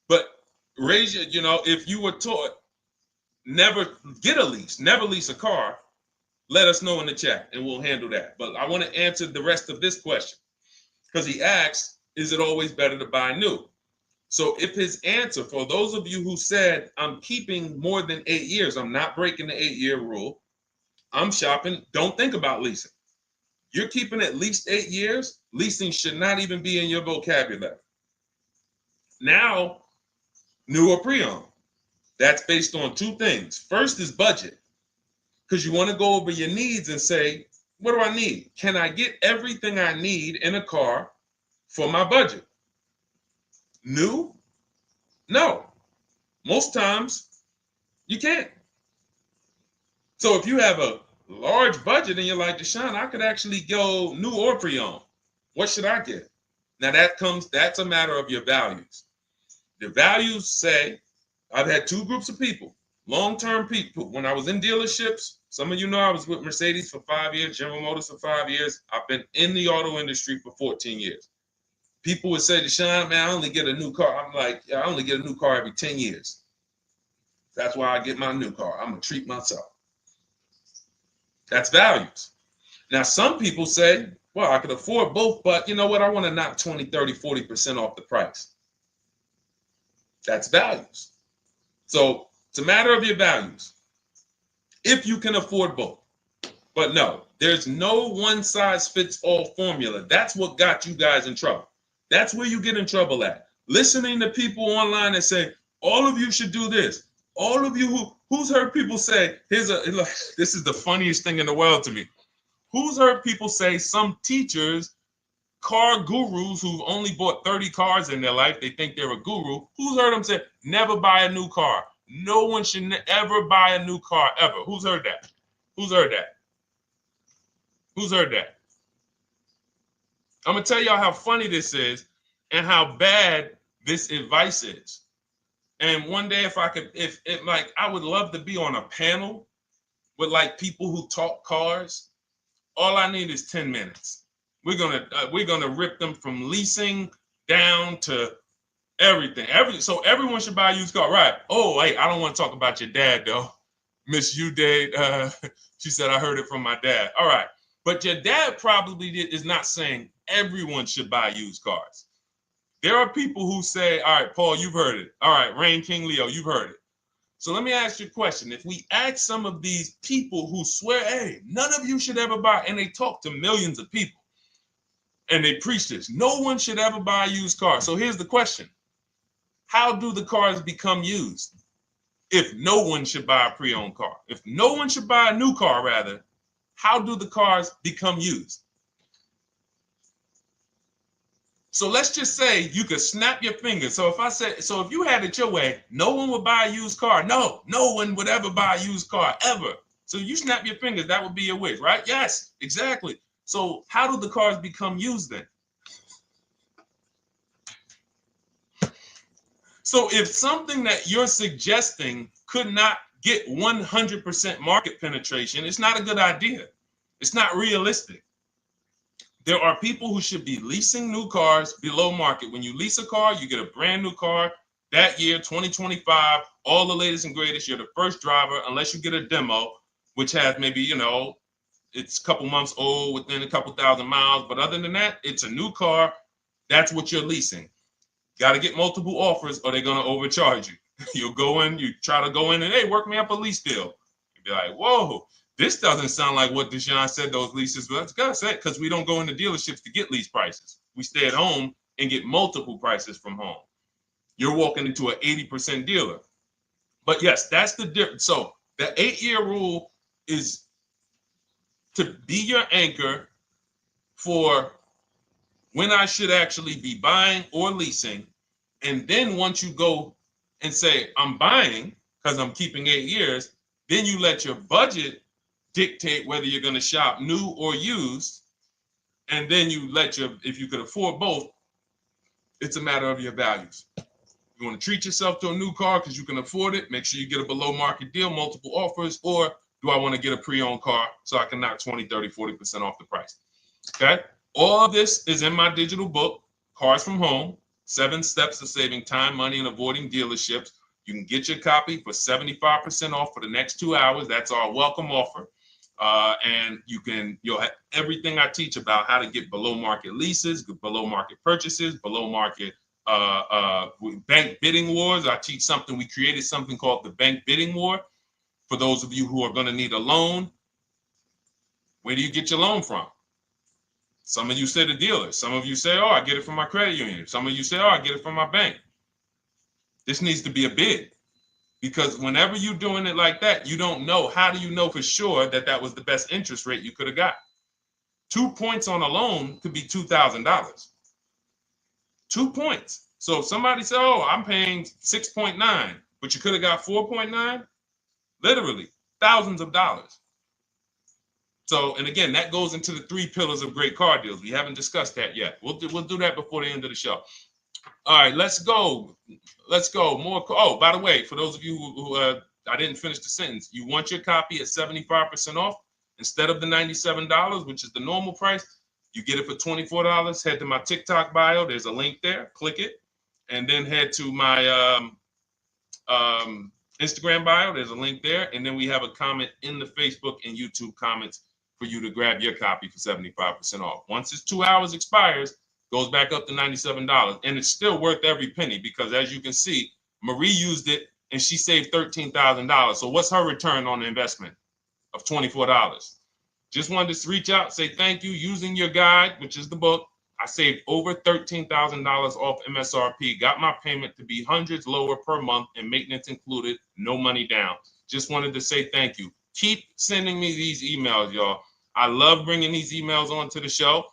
But raise your, if you were taught never get a lease, never lease a car, let us know in the chat and we'll handle that. But I want to answer the rest of this question because he asks, is it always better to buy new? So if his answer, for those of you who said, I'm keeping more than 8 years, I'm not breaking the 8-year rule, I'm shopping, don't think about leasing. You're keeping at least 8 years, leasing should not even be in your vocabulary. Now, new or pre-owned. That's based on 2 things. First is budget, because you want to go over your needs and say, what do I need? Can I get everything I need in a car for my budget? New? No. Most times, you can't. So if you have a large budget and you're like, Deshone, I could actually go new or pre-owned. What should I get? Now that's a matter of your values. The values say, I've had 2 groups of people, long-term people. When I was in dealerships, some of you know I was with Mercedes for 5 years, General Motors for 5 years. I've been in the auto industry for 14 years. People would say, Deshone, man, I only get a new car. I'm like, I only get a new car every 10 years. That's why I get my new car. I'm going to treat myself. That's values. Now, some people say, well, I could afford both, but you know what? I want to knock 20, 30, 40% off the price. That's values. So it's a matter of your values. If you can afford both. But no, there's no one-size-fits-all formula. That's what got you guys in trouble. That's where you get in trouble at. Listening to people online that say, all of you should do this. All of you who's heard people say, this is the funniest thing in the world to me. Who's heard people say, some teachers, car gurus who've only bought 30 cars in their life, they think they're a guru. Who's heard them say, never buy a new car? No one should ever buy a new car, ever. Who's heard that? Who's heard that? Who's heard that? I'm going to tell y'all how funny this is and how bad this advice is. And one day, if I would love to be on a panel with like people who talk cars. All I need is 10 minutes. We're gonna rip them from leasing down to everything. So everyone should buy a used car, right? Oh, wait, I don't want to talk about your dad though. Miss Uday, she said I heard it from my dad. All right, but your dad probably is not saying everyone should buy used cars. There are people who say, all right, Paul, you've heard it. All right, Rain King Leo, you've heard it. So let me ask you a question. If we ask some of these people who swear, hey, none of you should ever buy, and they talk to millions of people, and they preach this, no one should ever buy a used car. So here's the question. how do the cars become used? If no one should buy a pre-owned car, if no one should buy a new car, rather, how do the cars become used? So let's just say you could snap your fingers. So if you had it your way, no one would buy a used car. No one would ever buy a used car, ever. So you snap your fingers, that would be your wish, right? Yes, exactly. So how do the cars become used then? So if something that you're suggesting could not get 100% market penetration, it's not a good idea. It's not realistic. There are people who should be leasing new cars below market. When you lease a car, you get a brand new car that year, 2025, all the latest and greatest. You're the first driver, unless you get a demo, which has maybe, it's a couple months old, within a couple thousand miles. But other than that, it's a new car. That's what you're leasing. Got to get multiple offers or they're going to overcharge you. You'll go in, you try to go in and, hey, work me up a lease deal. You'll be like, whoa, this doesn't sound like what Deshone said those leases were. That's gotta say, because we don't go into dealerships to get lease prices. We stay at home and get multiple prices from home. You're walking into an 80% dealer. But yes, that's the difference. So the 8-year rule is to be your anchor for when I should actually be buying or leasing. And then once you go and say, I'm buying because I'm keeping 8 years, then you let your budget dictate whether you're going to shop new or used. And then you let if you could afford both, it's a matter of your values. You want to treat yourself to a new car because you can afford it, make sure you get a below market deal, multiple offers, or do I want to get a pre-owned car so I can knock 20, 30, 40% off the price? Okay. All of this is in my digital book, Cars from Home, 7 Steps to Saving Time, Money, and Avoiding Dealerships. You can get your copy for 75% off for the next 2 hours. That's our welcome offer. And you'll have everything I teach about how to get below market leases, below market purchases, below market bank bidding wars. We created something called the bank bidding war. For those of you who are going to need a loan, where do you get your loan from? Some of you say the dealer. Some of you say, oh, I get it from my credit union. Some of you say, oh, I get it from my bank. This needs to be a bid, because whenever you're doing it like that, you don't know. How do you know for sure that that was the best interest rate you could have got? 2 points on a loan could be $2,000. 2 points. So if somebody said, oh, I'm paying 6.9, but you could have got 4.9, literally thousands of dollars. So, and again, that goes into the 3 pillars of great car deals. We haven't discussed that yet. We'll do that before the end of the show. All right, let's go. More. Oh, by the way, for those of you who I didn't finish the sentence, you want your copy at 75% off instead of the $97, which is the normal price. You get it for $24. Head to my TikTok bio. There's a link there. Click it, and then head to my Instagram bio. There's a link there, and then we have a comment in the Facebook and YouTube comments for you to grab your copy for 75% off. Once it's 2 hours expires, goes back up to $97, and it's still worth every penny, because as you can see, Marie used it and she saved $13,000. So what's her return on the investment of $24? Just wanted to reach out, say thank you. Using your guide, which is the book, I saved over $13,000 off MSRP, got my payment to be hundreds lower per month, and maintenance included, no money down. Just wanted to say thank you. Keep sending me these emails, y'all. I love bringing these emails onto the show.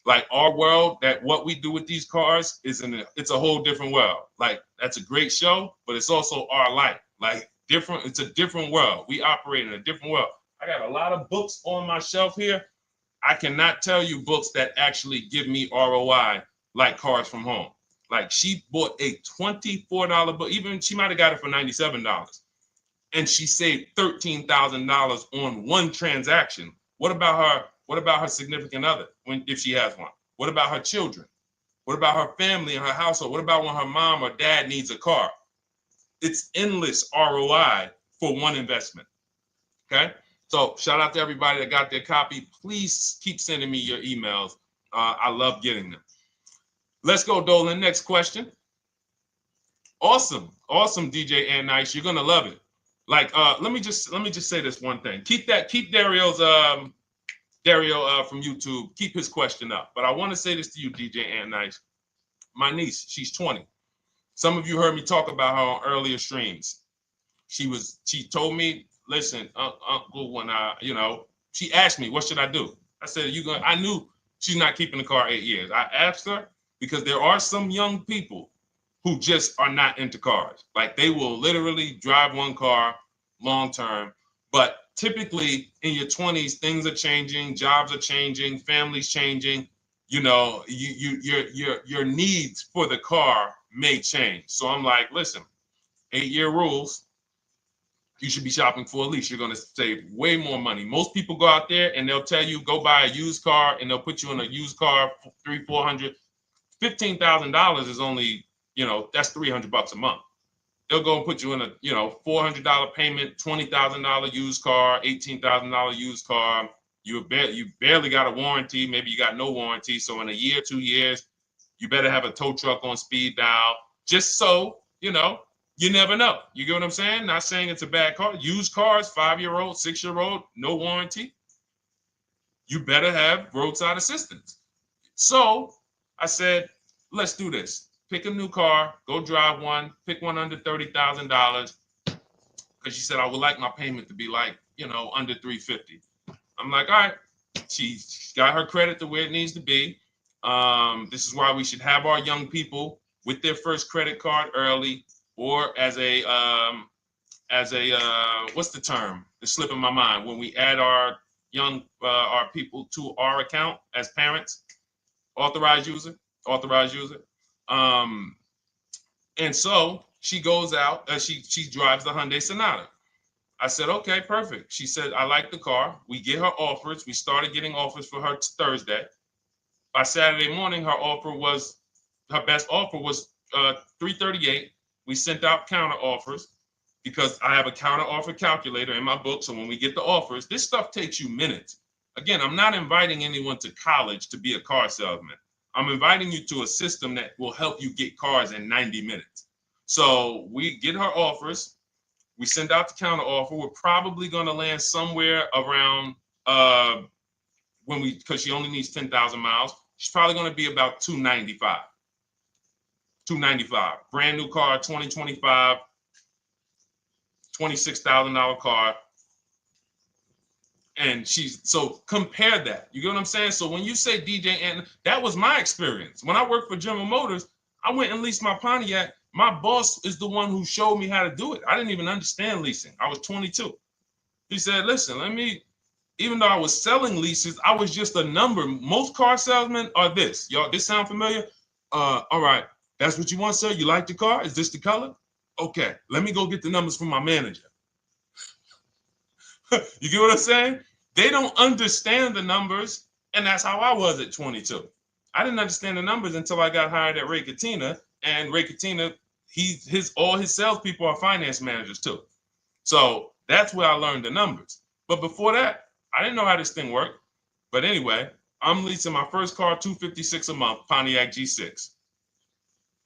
Like our world, that what we do with these cars it's a whole different world. Like, that's a great show, but it's also our life. Like, different, it's a different world. We operate in a different world. I got a lot of books on my shelf here. I cannot tell you books that actually give me ROI like Cars from Home. Like, she bought a $24 book. Even she might have got it for $97. And she saved $13,000 on one transaction. What about her? What about her significant other, if she has one? What about her children? What about her family and her household? What about when her mom or dad needs a car? It's endless ROI for one investment. Okay? So shout out to everybody that got their copy. Please keep sending me your emails. I love getting them. Let's go, Dolan. Next question. Awesome, DJ and Nice. You're gonna love it. Like, let me just say this one thing. Keep Dario's Dario from YouTube, keep his question up. But I want to say this to you, DJ and Nice. My niece, she's 20. Some of you heard me talk about her on earlier streams. She told me, listen, Uncle, when she asked me, what should I do? I said, I knew she's not keeping the car 8 years. I asked her because there are some young people who just are not into cars. Like they will literally drive one car long term. But typically in your 20s, things are changing, jobs are changing, families changing. Your needs for the car may change. So I'm like, listen, 8-year rules. You should be shopping for a lease. You're going to save way more money. Most people go out there and they'll tell you go buy a used car, and they'll put you in a used car for $300, $400, $15,000 is only, that's $300 a month. They'll go and put you in a, $400 payment, $20,000 used car, $18,000 used car. You barely got a warranty. Maybe you got no warranty. So in a year, 2 years, you better have a tow truck on speed dial, just so, you never know. You get what I'm saying? Not saying it's a bad car. Used cars, 5-year-old, 6-year-old, no warranty. You better have roadside assistance. So I said, let's do this. Pick a new car, go drive one, pick one under $30,000. Because she said, I would like my payment to be like, under $350. I'm like, all right. She got her credit to where it needs to be. This is why we should have our young people with their first credit card early, or as a what's the term? It's slipping my mind. When we add our young our people to our account as parents, authorized user. And so she goes out. She drives the Hyundai Sonata. I said, okay, perfect. She said, I like the car. We get her offers. We started getting offers for her Thursday. By Saturday morning, her best offer was $338. We sent out counter offers because I have a counter offer calculator in my book. So when we get the offers, this stuff takes you minutes. Again, I'm not inviting anyone to college to be a car salesman. I'm inviting you to a system that will help you get cars in 90 minutes. So we get her offers. We send out the counter offer. We're probably going to land somewhere around because she only needs 10,000 miles. She's probably going to be about $295. Brand new car, 2025, $26,000 car. And so compare that. You get what I'm saying? So when you say DJ, and that was my experience. When I worked for General Motors, I went and leased my Pontiac. My boss is the one who showed me how to do it. I didn't even understand leasing. I was 22. He said, listen, even though I was selling leases, I was just a number. Most car salesmen are this. Y'all, this sound familiar? All right. That's what you want, sir? You like the car? Is this the color? Okay. Let me go get the numbers from my manager. You get what I'm saying? They don't understand the numbers. And that's how I was at 22. I didn't understand the numbers until I got hired at Ray Katina. And Ray Katina, all his salespeople are finance managers too. So that's where I learned the numbers. But before that, I didn't know how this thing worked. But anyway, I'm leasing my first car, $256 a month, Pontiac G6.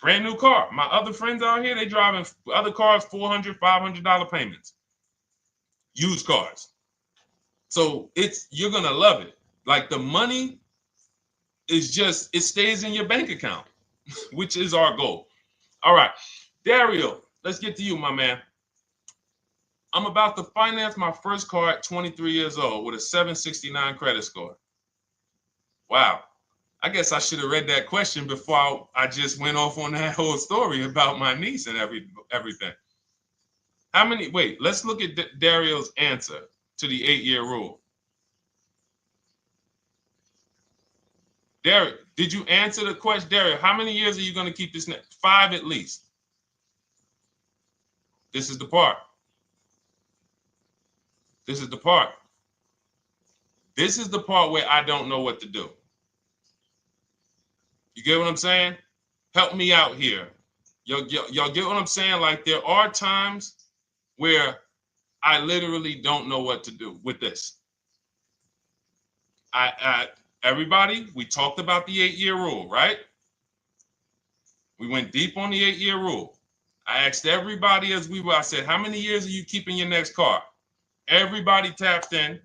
Brand new car. My other friends out here, they driving other cars, $400, $500 payments. Used cars. So you're going to love it. Like the money is it stays in your bank account, which is our goal. All right. Dario, let's get to you, my man. I'm about to finance my first car at 23 years old with a 769 credit score. Wow. I guess I should have read that question before I just went off on that whole story about my niece and everything. Let's look at Dario's answer to the 8-year rule. Dario, did you answer the question? Dario, how many years are you going to keep this? 5 at least. This is the part. This is the part where I don't know what to do. You get what I'm saying? Help me out here. Y'all get what I'm saying? Like there are times where I literally don't know what to do with this. Everybody, we talked about the 8-year rule, right? We went deep on the 8-year rule. I asked everybody I said, how many years are you keeping your next car? Everybody tapped in.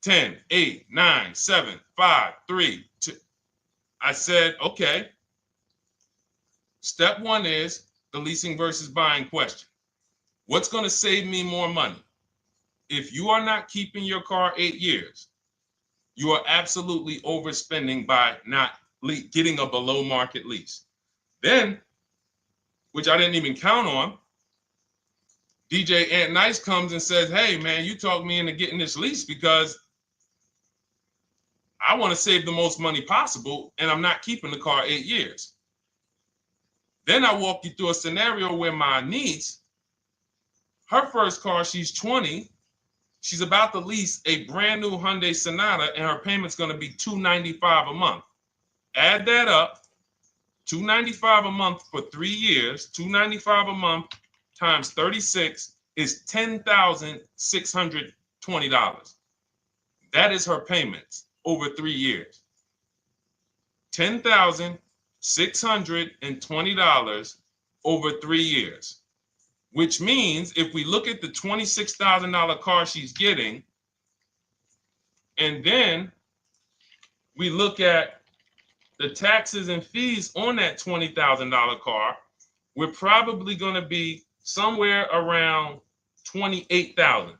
10, 8, 9, 7, 5, 3, 2. I said, okay. Step 1 is the leasing versus buying question. What's going to save me more money? If you are not keeping your car 8 years, you are absolutely overspending by not getting a below market lease. Then, which I didn't even count on, DJ Ant Nice comes and says, hey, man, you talked me into getting this lease because I want to save the most money possible, and I'm not keeping the car 8 years. Then I walk you through a scenario where my niece, her first car, she's 20, she's about to lease a brand new Hyundai Sonata, and her payment's going to be $295 a month. Add that up, $295 a month for 3 years, $295 a month times 36 is $10,620. That is her payments over 3 years. $10,620 over 3 years, which means if we look at the $26,000 car she's getting, and then we look at the taxes and fees on that $20,000 car, we're probably going to be somewhere around $28,000.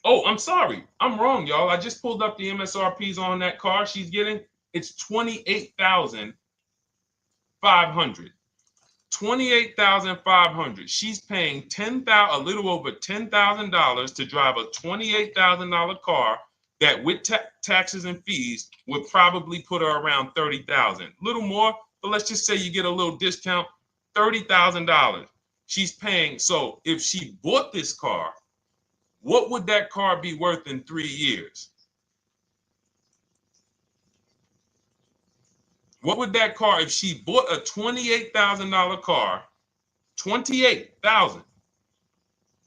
Oh, I'm sorry. I'm wrong, y'all. I just pulled up the MSRPs on that car she's getting. It's $28,500. $28,500. She's paying a little over $10,000 to drive a $28,000 car that with taxes and fees would probably put her around $30,000. A little more, but let's just say you get a little discount, $30,000. She's paying. So if she bought this car, what would that car be worth in 3 years? What would that car, if she bought a $28,000 car, $28,000?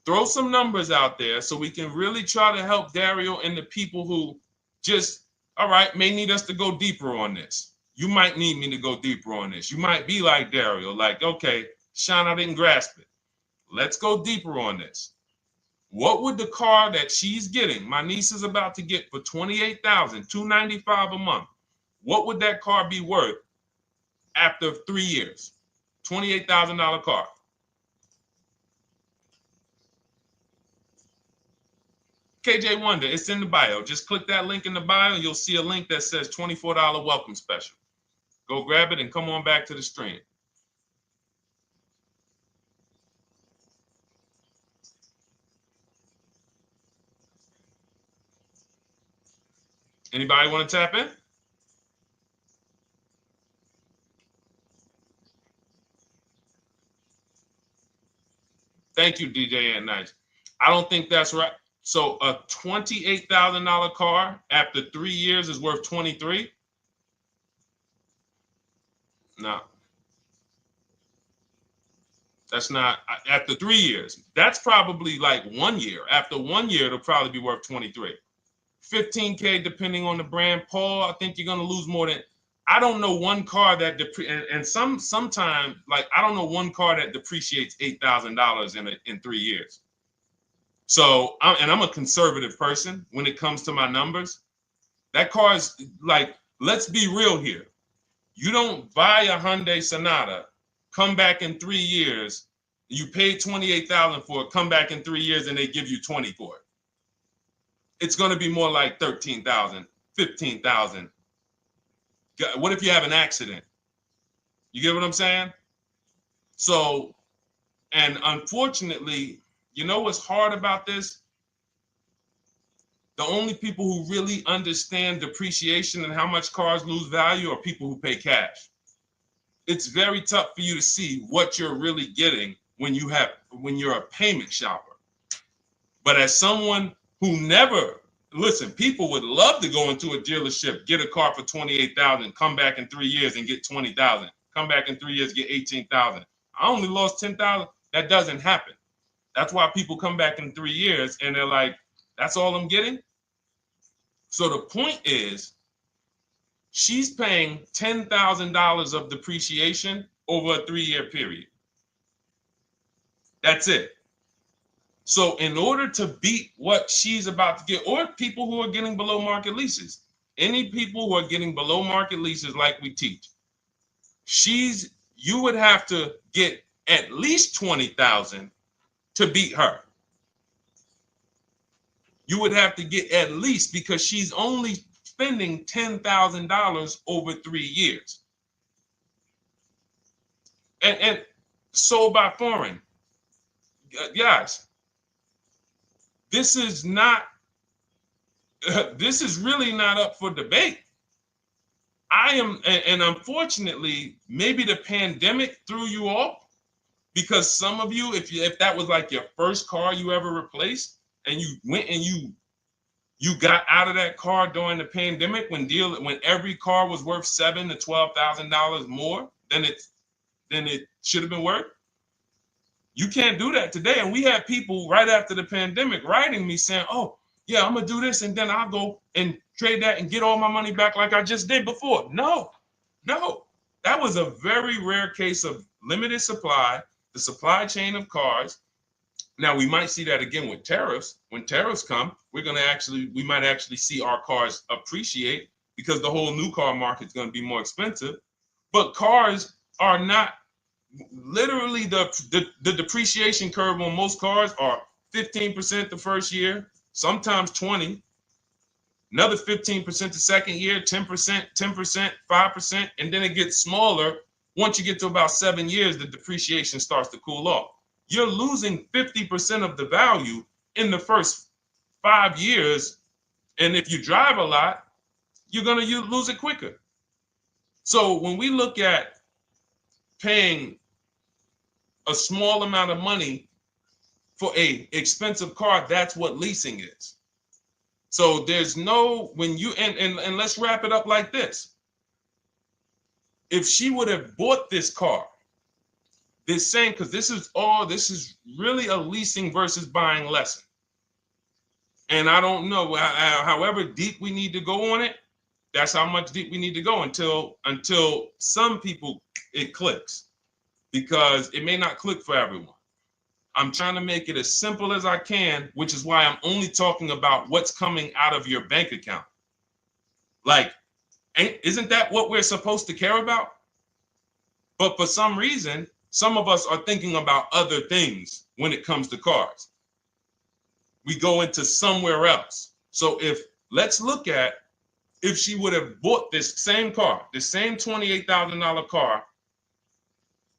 Throw some numbers out there so we can really try to help Dario and the people who just, all right, may need us to go deeper on this. You might need me to go deeper on this. You might be like Dario, like, okay, Sean, I didn't grasp it. Let's go deeper on this. What would the car that she's getting, my niece is about to get for $28,000, $295 a month, what would that car be worth after 3 years? $28,000 car. KJ Wonder, it's in the bio. Just click that link in the bio and you'll see a link that says $24 welcome special. Go grab it and come on back to the stream. Anybody want to tap in? Thank you, DJ and Nice. I don't think that's right. So a $28,000 car after 3 years is worth 23? No. That's not after 3 years. That's probably like 1 year. After 1 year, it'll probably be worth 23. 15K depending on the brand. Paul, I think you're gonna lose more than. I don't know one car that sometimes like I don't know one car that depreciates $8,000 in 3 years. So I'm a conservative person when it comes to my numbers. That car is like, let's be real here. You don't buy a Hyundai Sonata, come back in 3 years, you paid $28,000 for it, come back in 3 years and they give you 20 for it. It's going to be more like 13,000, 15,000. What if you have an accident? You get what I'm saying? So, and unfortunately, you know what's hard about this? The only people who really understand depreciation and how much cars lose value are people who pay cash. It's very tough for you to see what you're really getting when you're a payment shopper. But as someone who never, listen, people would love to go into a dealership, get a car for $28,000, come back in 3 years and get $20,000, come back in 3 years, get $18,000. I only lost $10,000. That doesn't happen. That's why people come back in 3 years and they're like, that's all I'm getting. So the point is, she's paying $10,000 of depreciation over a 3-year period. That's it. So in order to beat what she's about to get, or people who are getting below market leases, any people who are getting below market leases like we teach, you would have to get at least 20,000 to beat her. You would have to get at least, because she's only spending $10,000 over 3 years. And sold by foreign. Guys, this is not, this is really not up for debate. I am, and unfortunately, maybe the pandemic threw you off, because some of you, if that was like your first car you ever replaced, and you went and you got out of that car during the pandemic when every car was worth $7,000 to $12,000 more than it should have been worth. You can't do that today. And we had people right after the pandemic writing me saying, "Oh, yeah, I'm gonna do this, and then I'll go and trade that and get all my money back like I just did before." No, that was a very rare case of limited supply, the supply chain of cars. Now we might see that again with tariffs. When tariffs come, we might actually see our cars appreciate, because the whole new car market is going to be more expensive. But cars are not, literally the depreciation curve on most cars are 15% the first year, sometimes 20, another 15% the second year, 10%, 10%, 5%, and then it gets smaller. Once you get to about 7 years, the depreciation starts to cool off. You're losing 50% of the value in the first 5 years. And if you drive a lot, you're going to lose it quicker. So when we look at paying a small amount of money for a expensive car, that's what leasing is. So there's no, when you, and let's wrap it up like this. If she would have bought this car, this same, because this is really a leasing versus buying lesson. And I don't know, however deep we need to go on it, that's how much deep we need to go until some people it clicks, because it may not click for everyone. I'm trying to make it as simple as I can, which is why I'm only talking about what's coming out of your bank account. Like, isn't that what we're supposed to care about? But for some reason, some of us are thinking about other things when it comes to cars. We go into somewhere else. So let's look at if she would have bought this same car, the same $28,000 car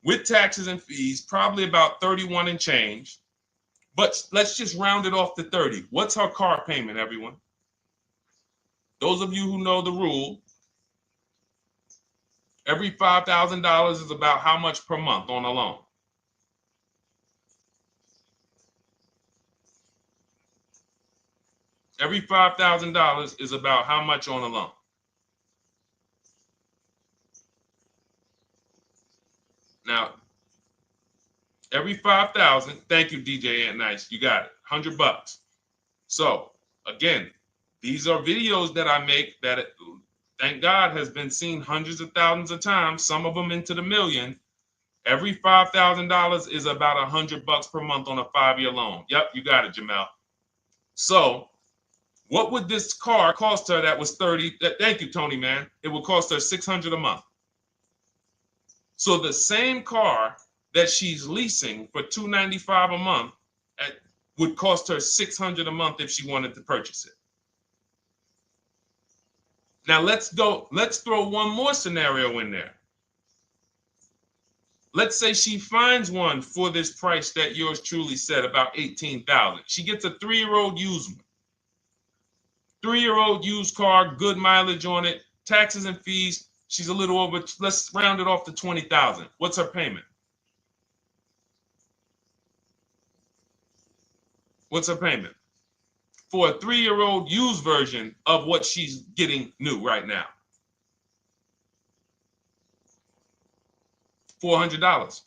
with taxes and fees, probably about 31 and change. But let's just round it off to 30. What's her car payment, everyone? Those of you who know the rule, every $5,000 is about how much per month on a loan? Every $5,000 is about how much on a loan? Now, every 5,000, thank you, DJ Ant Nice, you got it, $100. So again, these are videos that I make that, thank God, has been seen hundreds of thousands of times, some of them into the million. Every $5,000 is about $100 per month on a 5-year loan. Yep, you got it, Jamel. So what would this car cost her that was 30? Thank you, Tony, man. It would cost her $600 a month. So the same car that she's leasing for $295 a month would cost her $600 a month if she wanted to purchase it. Now let's throw one more scenario in there. Let's say she finds one for this price that yours truly said, about $18,000. She gets a 3-year-old used one. 3-year-old used car, good mileage on it, taxes and fees. She's a little over, let's round it off to $20,000. What's her payment? What's her payment for a 3-year-old used version of what she's getting new right now? $400.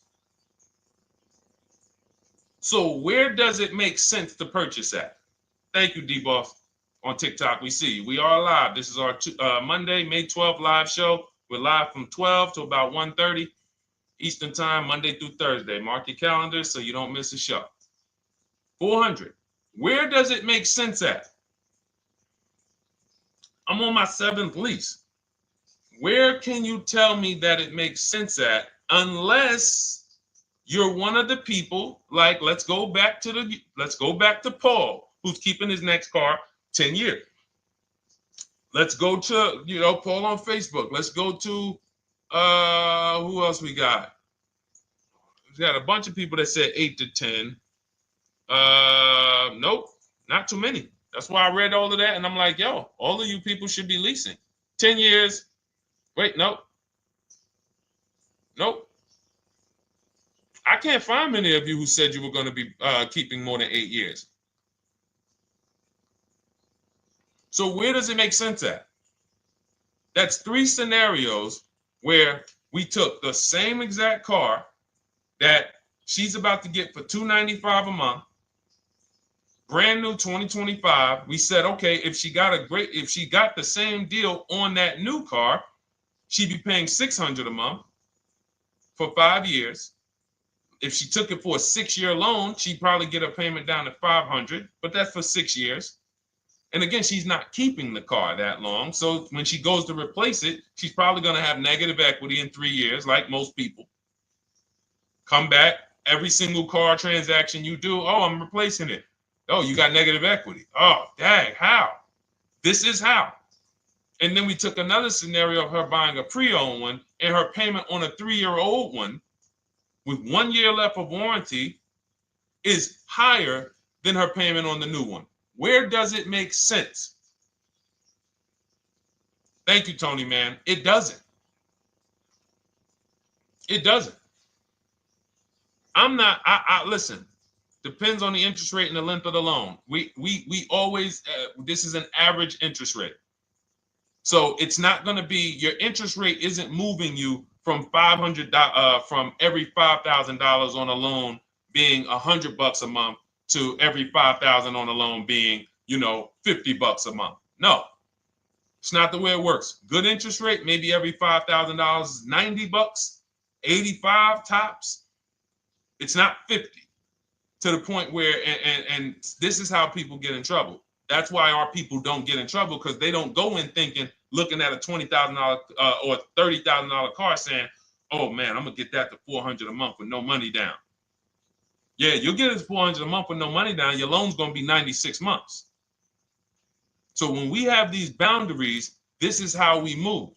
So where does it make sense to purchase at? Thank you, D-Boss. On TikTok, we see you. We are live. This is our Monday, May 12th live show. We're live from 12 to about 1:30 Eastern time, Monday through Thursday. Mark your calendar so you don't miss a show. 400. Where does it make sense at? I'm on my 7th lease. Where can you tell me that it makes sense at, unless you're one of the people, like, let's go back to Paul, who's keeping his next car 10 years. Let's go to, Paul on Facebook. Let's go to, who else we got? We got a bunch of people that said 8 to 10. Nope, not too many. That's why I read all of that, and I'm like, yo, all of you people should be leasing. 10 years. Wait, nope. I can't find many of you who said you were going to be keeping more than 8 years. So where does it make sense at? That's 3 scenarios where we took the same exact car that she's about to get for $295 a month, brand new 2025. We said, okay, if she got the same deal on that new car, she'd be paying $600 a month for 5 years. If she took it for a 6-year loan, she'd probably get a payment down to $500, but that's for 6 years. And again, she's not keeping the car that long. So when she goes to replace it, she's probably going to have negative equity in 3 years, like most people. Come back, every single car transaction you do, oh, I'm replacing it. Oh, you got negative equity. Oh, dang, how? This is how. And then we took another scenario of her buying a pre-owned one, and her payment on a 3-year-old one with 1 year left of warranty is higher than her payment on the new one. Where does it make sense? Thank you, Tony, man. It doesn't. It doesn't. Listen, depends on the interest rate and the length of the loan. We always, this is an average interest rate. So it's not going to be, your interest rate isn't moving you from from every $5,000 on a loan being $100 a month to every $5,000 on a loan being, $50 a month. No, it's not the way it works. Good interest rate, maybe every $5,000 is $90, 85 tops. It's not 50, to the point where, and this is how people get in trouble. That's why our people don't get in trouble, because they don't go in looking at a $20,000 or $30,000 car saying, oh man, I'm gonna get that to $400 a month with no money down. Yeah, you'll get it to $400 a month with no money down. Your loan's gonna be 96 months. So when we have these boundaries, this is how we move.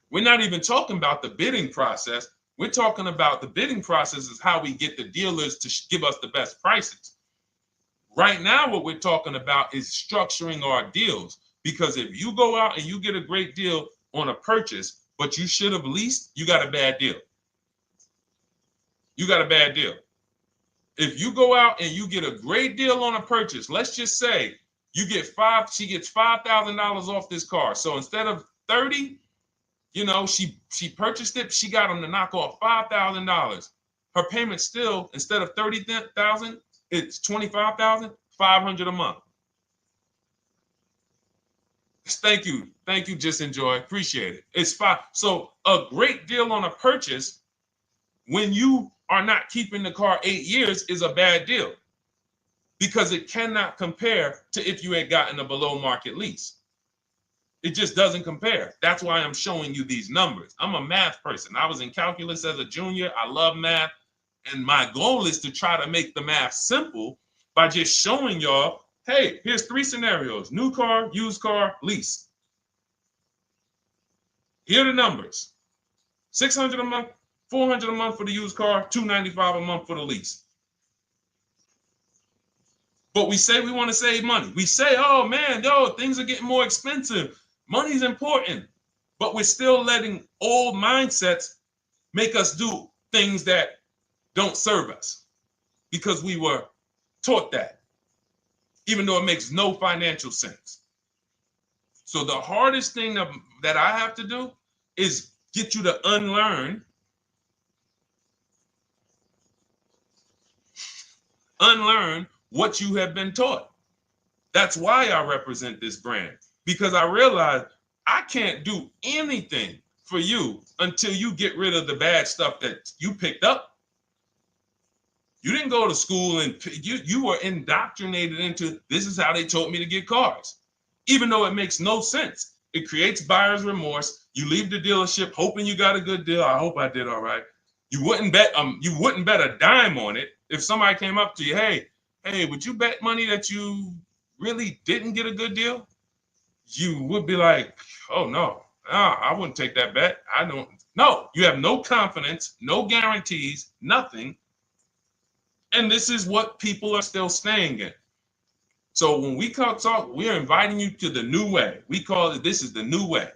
We're not even talking about the bidding process. We're talking about the bidding process is how we get the dealers to give us the best prices. Right now, what we're talking about is structuring our deals. Because if you go out and you get a great deal on a purchase, but you should have leased, you got a bad deal. You got a bad deal. If you go out and you get a great deal on a purchase, let's just say she gets $5,000 off this car. So instead of 30, she purchased it, she got them to knock off $5,000. Her payment still, instead of $30,000, it's $25,000, $500 a month. Thank you, Just Enjoy, appreciate it. It's fine. So a great deal on a purchase, when you are not keeping the car 8 years, is a bad deal, because it cannot compare to if you had gotten a below market lease. It just doesn't compare. That's why I'm showing you these numbers. I'm a math person. I was in calculus as a junior. I love math. And my goal is to try to make the math simple by just showing y'all, hey, here's 3 scenarios: new car, used car, lease. Here are the numbers: $600 a month, $400 a month for the used car, $295 a month for the lease. But we say we want to save money. We say, oh man, things are getting more expensive. Money's important. But we're still letting old mindsets make us do things that don't serve us, because we were taught that, even though it makes no financial sense. So the hardest thing that I have to do is get you to unlearn what you have been taught. That's why I represent this brand, because I realize I can't do anything for you until you get rid of the bad stuff that you picked up. You didn't go to school and you were indoctrinated into, this is how they taught me to get cars, even though it makes no sense. It creates buyer's remorse. You leave the dealership hoping you got a good deal. I hope I did all right. You wouldn't bet a dime on it. If somebody came up to you, hey, would you bet money that you really didn't get a good deal? You would be like, oh no, I wouldn't take that bet. I don't. No, you have no confidence, no guarantees, nothing. And this is what people are still staying in. So when we talk, we're inviting you to the new way. We call it, this is the new way.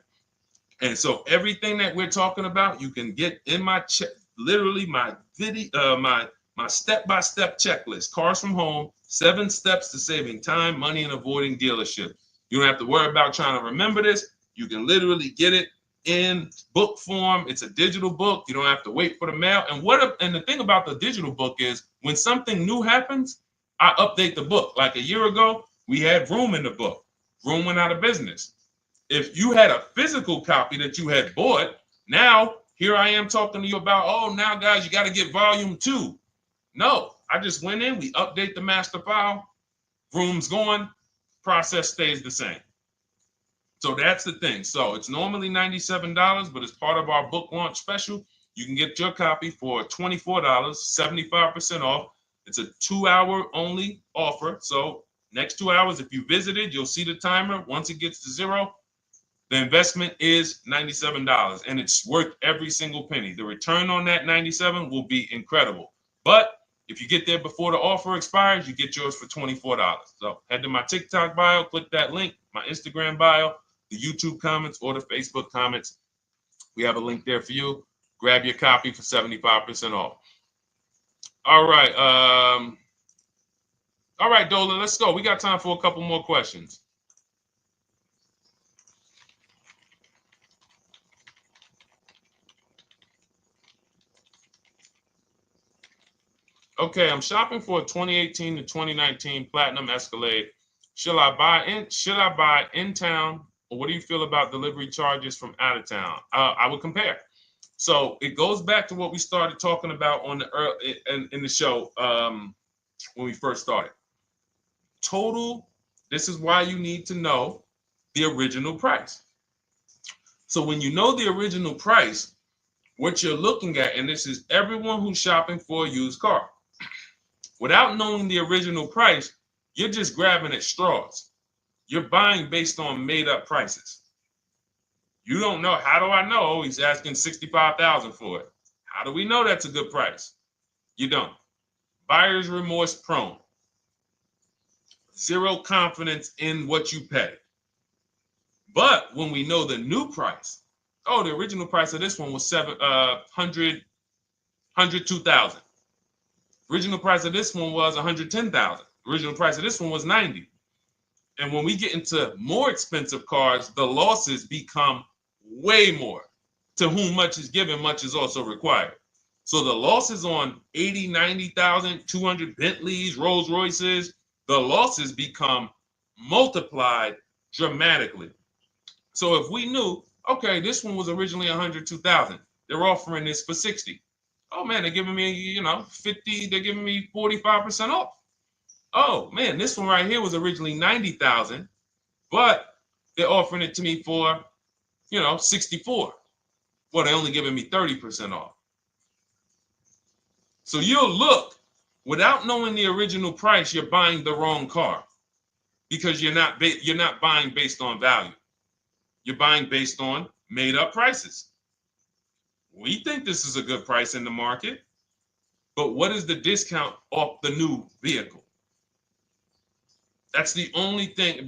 And so everything that we're talking about, you can get in my literally my video, my step-by-step checklist. Cars from Home, 7 steps to saving time, money, and avoiding dealership. You don't have to worry about trying to remember this. You can literally get it in book form. It's a digital book. You don't have to wait for the mail. And the thing about the digital book is when something new happens, I update the book. Like a year ago, we had Vroom in the book. Vroom went out of business. If you had a physical copy that you had bought, now here I am talking to you about, oh, now guys, you got to get volume 2. No, I just went in, we update the master file, Vroom's going, process stays the same. So that's the thing. So it's normally $97, but as part of our book launch special, you can get your copy for $24, 75% off. It's a 2-hour only offer. So next 2 hours, if you visited, you'll see the timer. Once it gets to 0, the investment is $97, and it's worth every single penny. The return on that $97 will be incredible. But if you get there before the offer expires, you get yours for $24. So head to my TikTok bio, click that link, my Instagram bio, the YouTube comments, or the Facebook comments. We have a link there for you. Grab your copy for 75% off. All right. All right, Dolan, let's go. We got time for a couple more questions. Okay, I'm shopping for a 2018 to 2019 Platinum Escalade. Should I buy in town, or what do you feel about delivery charges from out of town? I would compare. So it goes back to what we started talking about on the in the show when we first started. Total. This is why you need to know the original price. So when you know the original price, what you're looking at, and this is everyone who's shopping for a used car. Without knowing the original price, you're just grabbing at straws. You're buying based on made up prices. You don't know. How do I know he's asking $65,000 for it? How do we know that's a good price? You don't. Buyer's remorse prone. Zero confidence in what you pay. But when we know the new price, oh, the original price of this one was $102,000. Original price of this one was $110,000. Original price of this one was $90,000. And when we get into more expensive cars, the losses become way more. To whom much is given, much is also required. So the losses on 80, 90,000, 200 Bentleys, Rolls Royces, the losses become multiplied dramatically. So if we knew, okay, this one was originally $102,000, they're offering this for $60,000. Oh man, they're giving me, 50, they're giving me 45% off. Oh man, this one right here was originally $90,000, but they're offering it to me for, $64,000. Well, they're only giving me 30% off. So you'll look, without knowing the original price, you're buying the wrong car because you're not buying based on value. You're buying based on made up prices. We think this is a good price in the market, but what is the discount off the new vehicle? That's the only thing.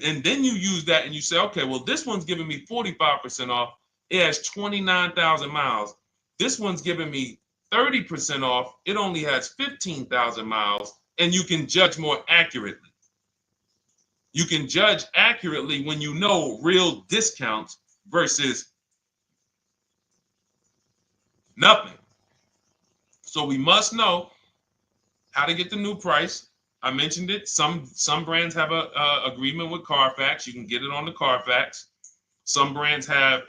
And then you use that and you say, okay, well, this one's giving me 45% off. It has 29,000 miles. This one's giving me 30% off. It only has 15,000 miles, and you can judge more accurately. You can judge accurately when you know real discounts versus nothing. So we must know how to get the new price. I mentioned it. Some brands have a agreement with Carfax. You can get it on the Carfax. Some brands have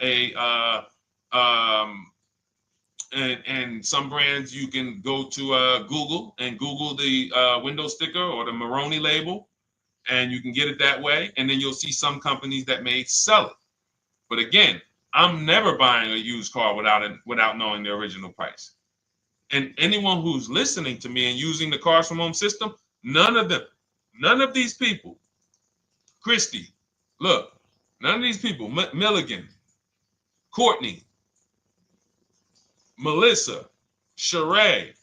and some brands you can go to Google and Google the window sticker or the Maroney label, and you can get it that way. And then you'll see some companies that may sell it. But again, I'm never buying a used car without knowing the original price. And anyone who's listening to me and using the Cars from Home system, none of these people, Christy, look, none of these people, Milligan, Courtney, Melissa, Sheree,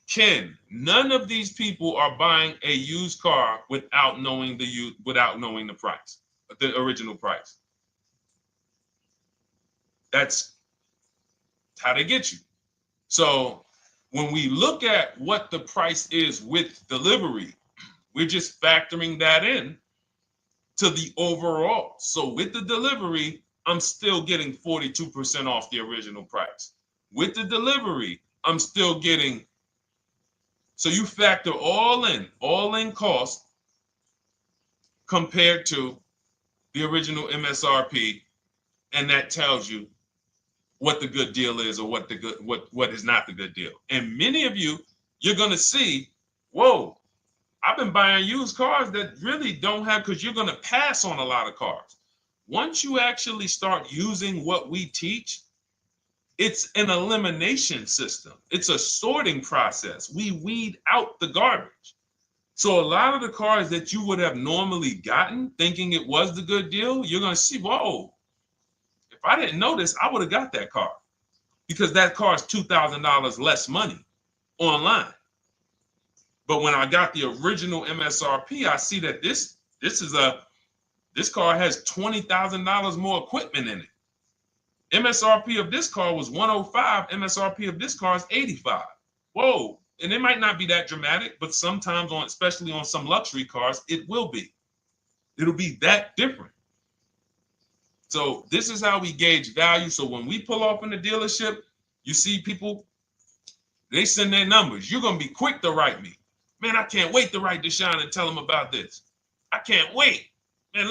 Ken, none of these people are buying a used car without knowing the price, the original price. That's how they get you. So when we look at what the price is with delivery, we're just factoring that in to the overall. So with the delivery, I'm still getting 42% off the original price. With the delivery, I'm still getting, so you factor all in cost compared to the original MSRP, and that tells you what the good deal is or what is not the good deal. And many of you, you're gonna see, whoa, I've been buying used cars that really don't have, because you're gonna pass on a lot of cars. Once you actually start using what we teach, it's an elimination system. It's a sorting process. We weed out the garbage. So a lot of the cars that you would have normally gotten thinking it was the good deal, you're gonna see, whoa, if I didn't know this, I would have got that car, because that car is $2,000 less money online. But when I got the original MSRP, I see that this car has $20,000 more equipment in it. MSRP of this car was 105. MSRP of this car is 85. Whoa. And it might not be that dramatic, but sometimes especially on some luxury cars, it will be. It'll be that different. So this is how we gauge value. So when we pull off in the dealership, you see people, they send their numbers. You're going to be quick to write me. Man, I can't wait to write Deshone and tell him about this. I can't wait. Man,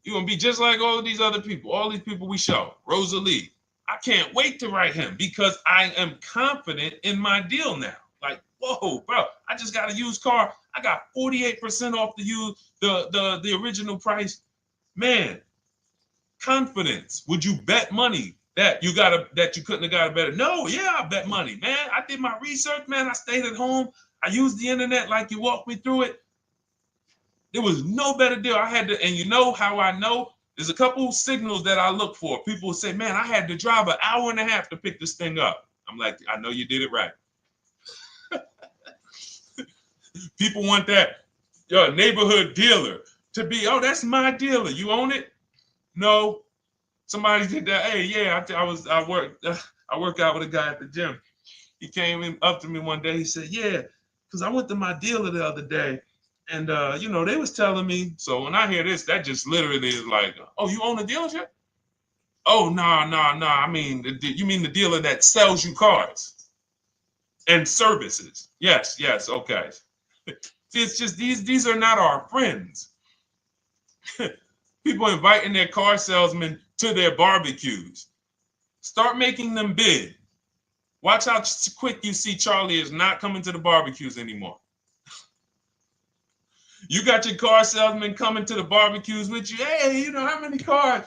you're going to be just like all of these other people, all these people we show. Rosalie, I can't wait to write him because I am confident in my deal now. Like, whoa, bro, I just got a used car. I got 48% off the original price. Man, confidence. Would you bet money that you couldn't have got a better? No, yeah, I bet money, man. I did my research, man. I stayed at home. I used the internet like you walked me through it. There was no better deal. I had to, and you know how I know? There's a couple signals that I look for. People say, man, I had to drive an hour and a half to pick this thing up. I'm like, I know you did it right. People want that neighborhood dealer to be, oh, that's my dealer. You own it? No. Somebody did that. Hey, yeah, I work out with a guy at the gym. He came up to me one day. He said, yeah, because I went to my dealer the other day, and they was telling me. So when I hear this, that just literally is like, oh, you own a dealership? Oh, no. I mean, you mean the dealer that sells you cars and services? Yes. Okay. It's just these are not our friends. People inviting their car salesmen to their barbecues. Start making them bid. Watch how quick you see Charlie is not coming to the barbecues anymore. You got your car salesman coming to the barbecues with you. Hey, how many cars?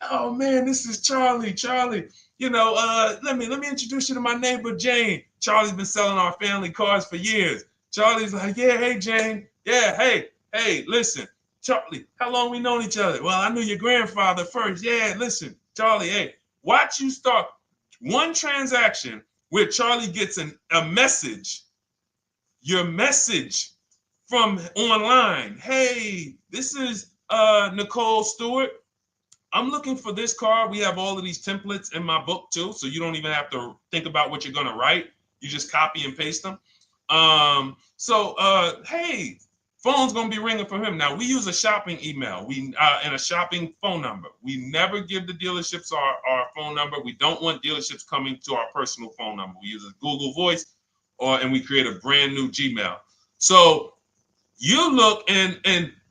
Oh man, this is Charlie. Charlie, let me introduce you to my neighbor Jane. Charlie's been selling our family cars for years. Charlie's like, yeah, hey Jane. Yeah, hey, listen. Charlie, how long we known each other? Well, I knew your grandfather first. Yeah, listen, Charlie, hey, watch you start one transaction where Charlie gets a message, your message from online. Hey, this is Nicole Stewart. I'm looking for this car. We have all of these templates in my book too, so you don't even have to think about what you're gonna write. You just copy and paste them. Hey, phone's gonna be ringing for him. Now we use a shopping email, and a shopping phone number. We never give the dealerships our phone number. We don't want dealerships coming to our personal phone number. We use a Google Voice, and we create a brand new Gmail. So you look, and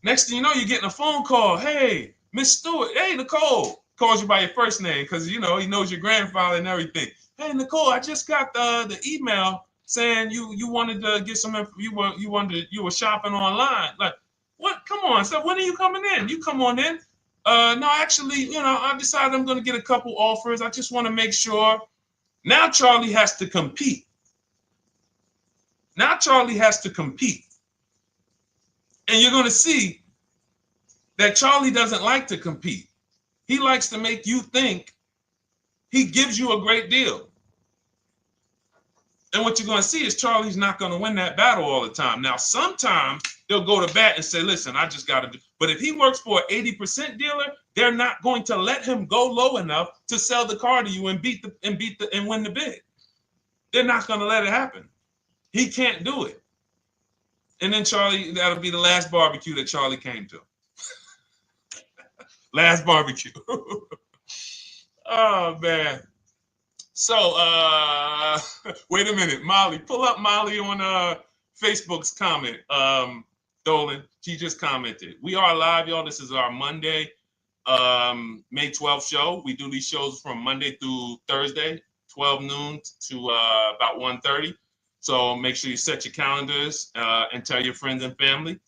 next thing you know, you're getting a phone call. Hey, Miss Stewart. Hey, Nicole. Calls you by your first name because he knows your grandfather and everything. Hey, Nicole, I just got the email saying you wanted to get some info. You were shopping online. Like, what? Come on. So when are you coming in? You come on in. No, actually, I decided I'm going to get a couple offers. I just want to make sure. Now Charlie has to compete. Now Charlie has to compete. And you're going to see that Charlie doesn't like to compete. He likes to make you think he gives you a great deal. And what you're going to see is Charlie's not going to win that battle all the time. Now, sometimes they'll go to bat and say, listen, I just got to do. But if he works for an 80% dealer, they're not going to let him go low enough to sell the car to you and win the bid. They're not going to let it happen. He can't do it. And then Charlie, that'll be the last barbecue that Charlie came to. Last barbecue. Oh, man. So, wait a minute, Molly. Pull up Molly on Facebook's comment. Dolan, she just commented. We are live, y'all. This is our Monday, May 12th show. We do these shows from Monday through Thursday, 12 noon to about 1:30. So make sure you set your calendars and tell your friends and family,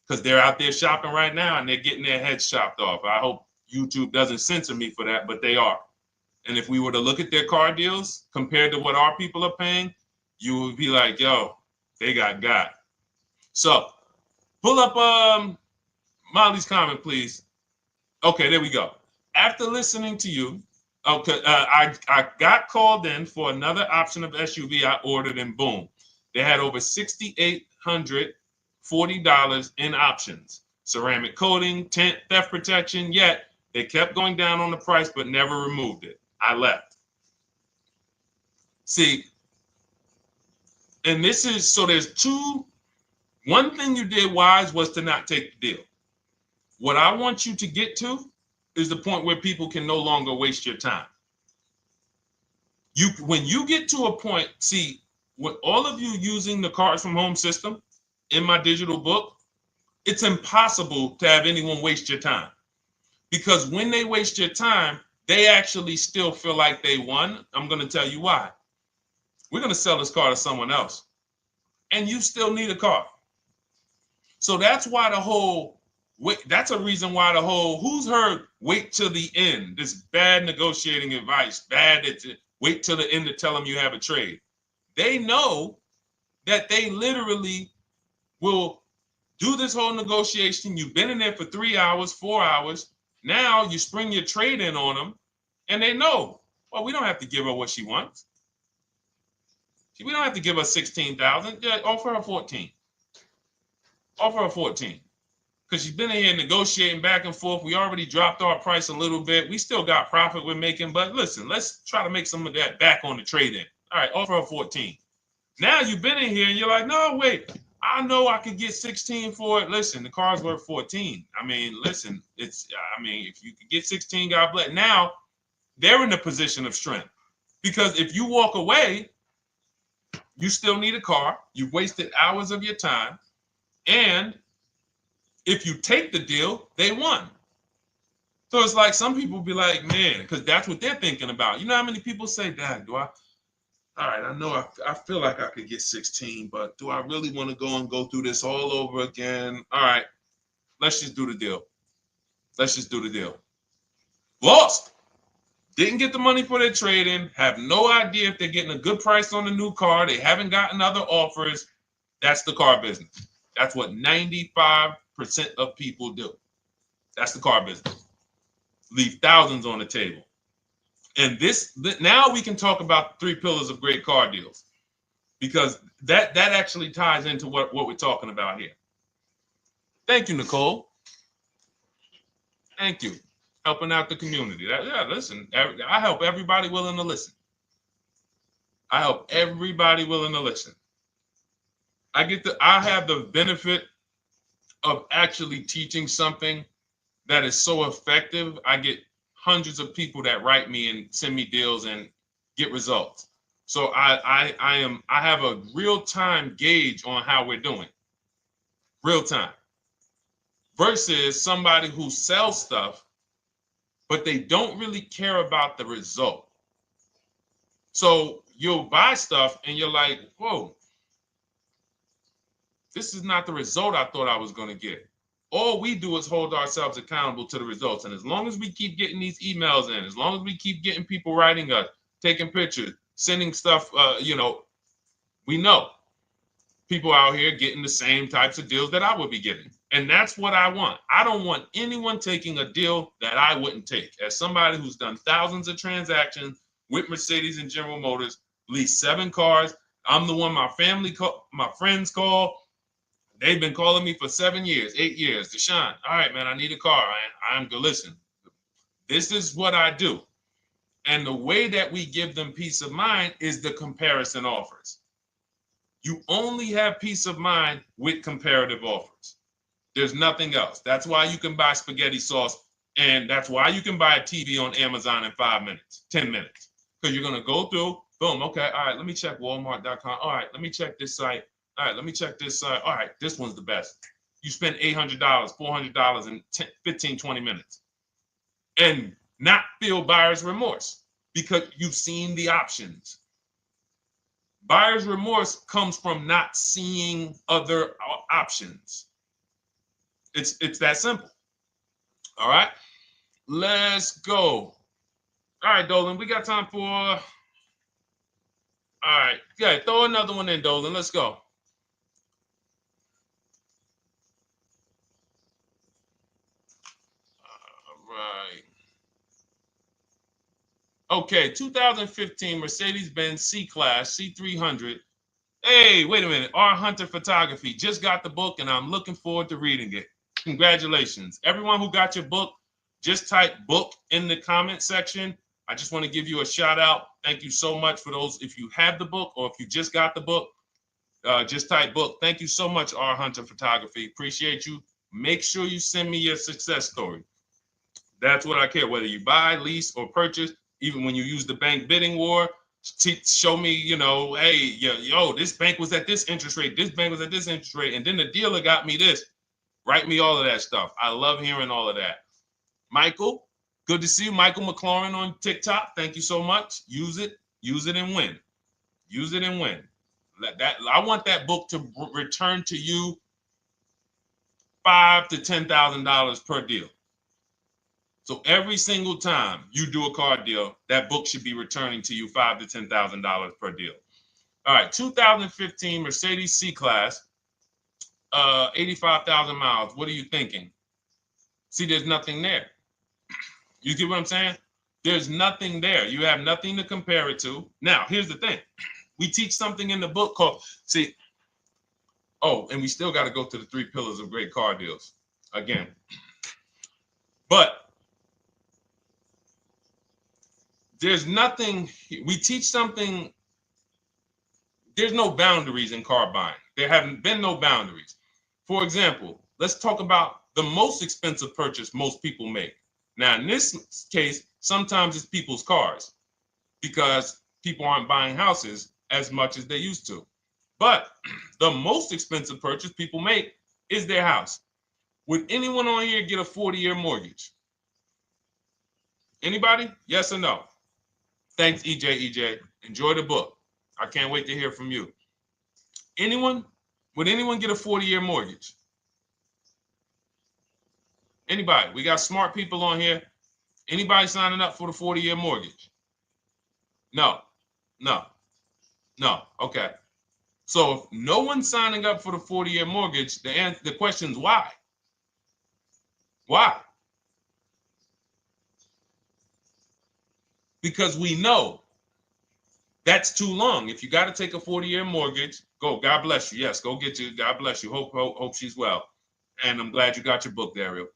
because they're out there shopping right now and they're getting their heads chopped off. I hope YouTube doesn't censor me for that, but they are. And if we were to look at their car deals compared to what our people are paying, you would be like, yo, they got. So pull up Molly's comment, please. Okay, there we go. After listening to you, okay, I got called in for another option of SUV I ordered, and boom, they had over $6,840 in options. Ceramic coating, tint, theft protection, yet they kept going down on the price but never removed it. I left. See, and this is, so there's one thing you did wise was to not take the deal. What I want you to get to is the point where people can no longer waste your time. When you get to a point, see, with all of you using the Cars from Home system in my digital book, it's impossible to have anyone waste your time. Because when they waste your time, they actually still feel like they won. I'm going to tell you why. We're going to sell this car to someone else, and you still need a car. So that's why that's a reason why who's heard wait till the end, this bad negotiating advice, wait till the end to tell them you have a trade. They know that they literally will do this whole negotiation. You've been in there for 3 hours, 4 hours. Now you spring your trade in on them, and they know, well, we don't have to give her what she wants. We don't have to give her 16,000. Yeah, offer her 14. Offer her 14. Because she's been in here negotiating back and forth. We already dropped our price a little bit. We still got profit we're making, but listen, let's try to make some of that back on the trade-in. All right, offer her 14. Now you've been in here and you're like, no, wait, I know I could get 16 for it. Listen, the car's worth 14. I mean, listen, if you could get 16, God bless. Now they're in a position of strength, because if you walk away, you still need a car. You've wasted hours of your time. And if you take the deal, they won. So it's like some people be like, man, because that's what they're thinking about. You know how many people say, Dad, all right, I know I feel like I could get 16, but do I really want to go through this all over again? All right, let's just do the deal. Lost. Didn't get the money for their trade-in. Have no idea if they're getting a good price on the new car. They haven't gotten other offers. That's the car business. That's what 95% of people do. That's the car business. Leave thousands on the table. And now we can talk about 3 pillars of great car deals, because that actually ties into what we're talking about here. Thank you, Nicole. Thank you. Helping out the community. Listen, I help everybody willing to listen. I have the benefit of actually teaching something that is so effective. I get hundreds of people that write me and send me deals and get results. So I have a real-time gauge on how we're doing. Real time. Versus somebody who sells stuff, but they don't really care about the result. So you'll buy stuff and you're like, whoa, this is not the result I thought I was going to get. All we do is hold ourselves accountable to the results. And as long as we keep getting these emails in, as long as we keep getting people writing us, taking pictures, sending stuff, we know people out here getting the same types of deals that I would be getting. And that's what I want. I don't want anyone taking a deal that I wouldn't take. As somebody who's done thousands of transactions with Mercedes and General Motors, leased 7 cars. I'm the one my friends call. They've been calling me for 7 years, 8 years. Deshone, all right, man, I need a car. I'm good. Listen, this is what I do. And the way that we give them peace of mind is the comparison offers. You only have peace of mind with comparative offers. There's nothing else. That's why you can buy spaghetti sauce, and that's why you can buy a TV on Amazon in 5 minutes, 10 minutes. Because you're going to go through, boom, okay, all right, let me check Walmart.com. All right, let me check this site. All right, let me check this site. All right, this one's the best. You spend $800, $400 in 15, 20 minutes. And not feel buyer's remorse because you've seen the options. Buyer's remorse comes from not seeing other options. It's that simple. All right, let's go. All right, Dolan, we got time for. All right, yeah, throw another one in, Dolan. Let's go. All right. Okay, 2015 Mercedes-Benz C-Class C300. Hey, wait a minute. R. Hunter Photography just got the book, and I'm looking forward to reading it. Congratulations. Everyone who got your book, just type book in the comment section. I just want to give you a shout out. Thank you so much for those. If you have the book or if you just got the book, just type book. Thank you so much, R. Hunter Photography. Appreciate you. Make sure you send me your success story. That's what I care, whether you buy, lease, or purchase. Even when you use the bank bidding war, show me, hey, yo, this bank was at this interest rate, this bank was at this interest rate, and then the dealer got me this. Write me all of that stuff. I love hearing all of that. Michael, good to see you. Michael McLaurin on TikTok. Thank you so much. Use it and win. Use it and win. I want that book to return to you $5,000 to $10,000 per deal. So every single time you do a car deal, that book should be returning to you $5,000 to $10,000 per deal. All right, 2015 Mercedes C-Class, 85,000 miles. What are you thinking? See, there's nothing there. You get what I'm saying? There's nothing there. You have nothing to compare it to. Now, here's the thing. We teach something in the book called, and we still got to go to the 3 pillars of great car deals again. But there's nothing, we teach something, there's no boundaries in car buying. There haven't been no boundaries. For example, let's talk about the most expensive purchase most people make. Now, in this case, sometimes it's people's cars because people aren't buying houses as much as they used to. But the most expensive purchase people make is their house. Would anyone on here get a 40-year mortgage? Anybody? Yes or no? Thanks, EJ. Enjoy the book. I can't wait to hear from you. Anyone? Would anyone get a 40-year mortgage? Anybody? We got smart people on here. Anybody signing up for the 40-year mortgage? No. Okay. So if no one's signing up for the 40-year mortgage, the question is why? Why? Because we know that's too long. If you got to take a 40-year mortgage, go. God bless you. Yes, go get you. God bless you. Hope she's well. And I'm glad you got your book, Daryl.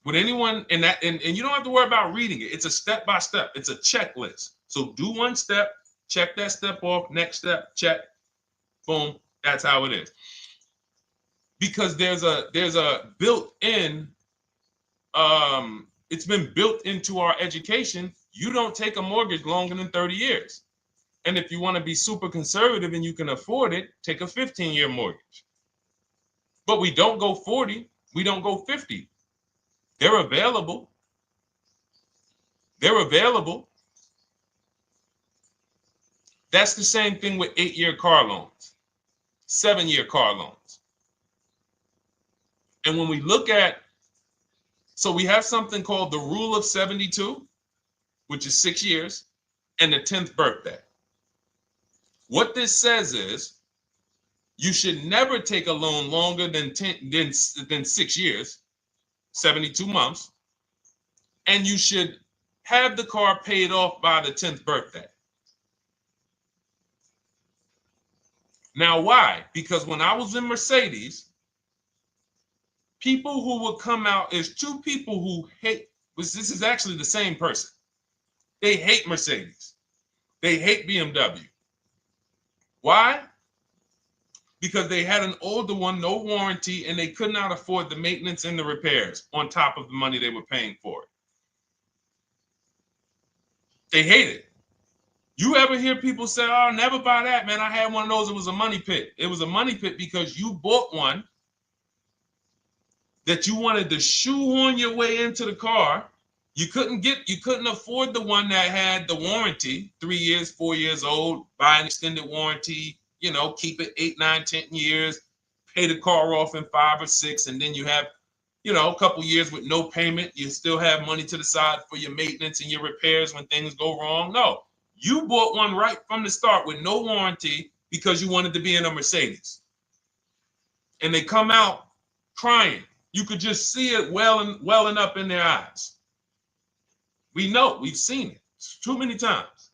Would anyone and you don't have to worry about reading it. It's a step by step. It's a checklist. So do one step, check that step off. Next step, check. Boom. That's how it is. Because there's a built-in. It's been built into our education. You don't take a mortgage longer than 30 years. And if you want to be super conservative and you can afford it, take a 15-year mortgage. But we don't go 40. We don't go 50. They're available. That's the same thing with 8-year car loans, 7-year car loans. And when we look at, so we have something called the rule of 72, which is 6 years. and the 10th birthday. What this says is you should never take a loan longer than 6 years, 72 months, and you should have the car paid off by the 10th birthday. Now, why? Because when I was in Mercedes, people who would come out is two people who hate, this is actually the same person. They hate Mercedes. They hate BMW. Why? Because they had an older one, no warranty, and they could not afford the maintenance and the repairs on top of the money they were paying for it. They hate it. You ever hear people say, oh, never buy that, man. I had one of those. It was a money pit. It was a money pit because you bought one that you wanted to shoehorn your way into the car. You couldn't afford the one that had the warranty, 3 years, 4 years old, buy an extended warranty, keep it 8, 9, 10 years, pay the car off in 5 or 6, and then you have, a couple years with no payment. You still have money to the side for your maintenance and your repairs when things go wrong. No. You bought one right from the start with no warranty because you wanted to be in a Mercedes. And they come out crying. You could just see it welling up in their eyes. We know, we've seen it too many times.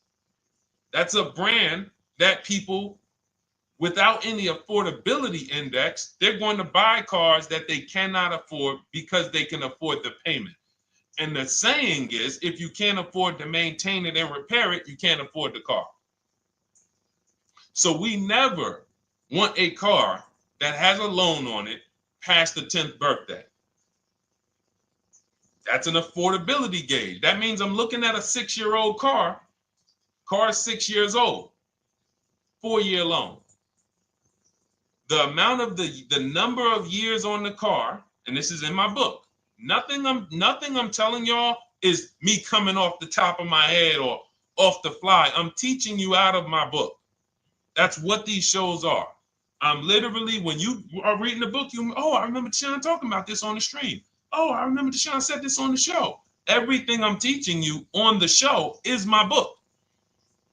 That's a brand that people without any affordability index, they're going to buy cars that they cannot afford because they can afford the payment. And the saying is, if you can't afford to maintain it and repair it, you can't afford the car. So we never want a car that has a loan on it past the 10th birthday. That's an affordability gauge. That means I'm looking at a 6-year-old car. Car is 6 years old, 4-year loan. The amount of the number of years on the car, and this is in my book. Nothing I'm telling y'all is me coming off the top of my head or off the fly. I'm teaching you out of my book. That's what these shows are. I'm literally, when you are reading the book, I remember Deshone talking about this on the stream. Oh, I remember Deshone said this on the show. Everything I'm teaching you on the show is my book.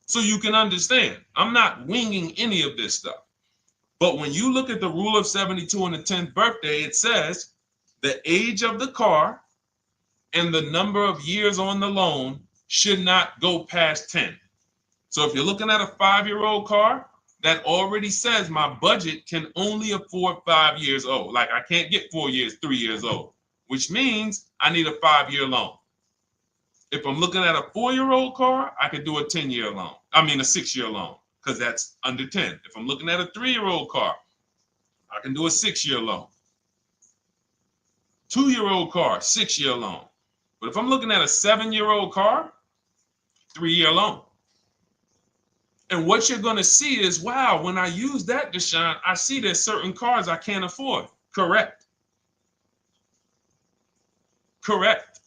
So you can understand. I'm not winging any of this stuff. But when you look at the rule of 72 on the 10th birthday, it says the age of the car and the number of years on the loan should not go past 10. So if you're looking at a 5-year-old car, that already says my budget can only afford 5 years old. Like I can't get 4 years, 3 years old, which means I need a 5-year loan. If I'm looking at a 4-year-old car, I could do a 10-year loan. I mean a 6-year loan, because that's under 10. If I'm looking at a 3-year-old car, I can do a 6-year loan. 2-year-old car, 6-year loan. But if I'm looking at a 7-year-old car, 3-year loan. And what you're going to see is, wow, when I use that, Deshone, I see there's certain cars I can't afford. Correct. Correct.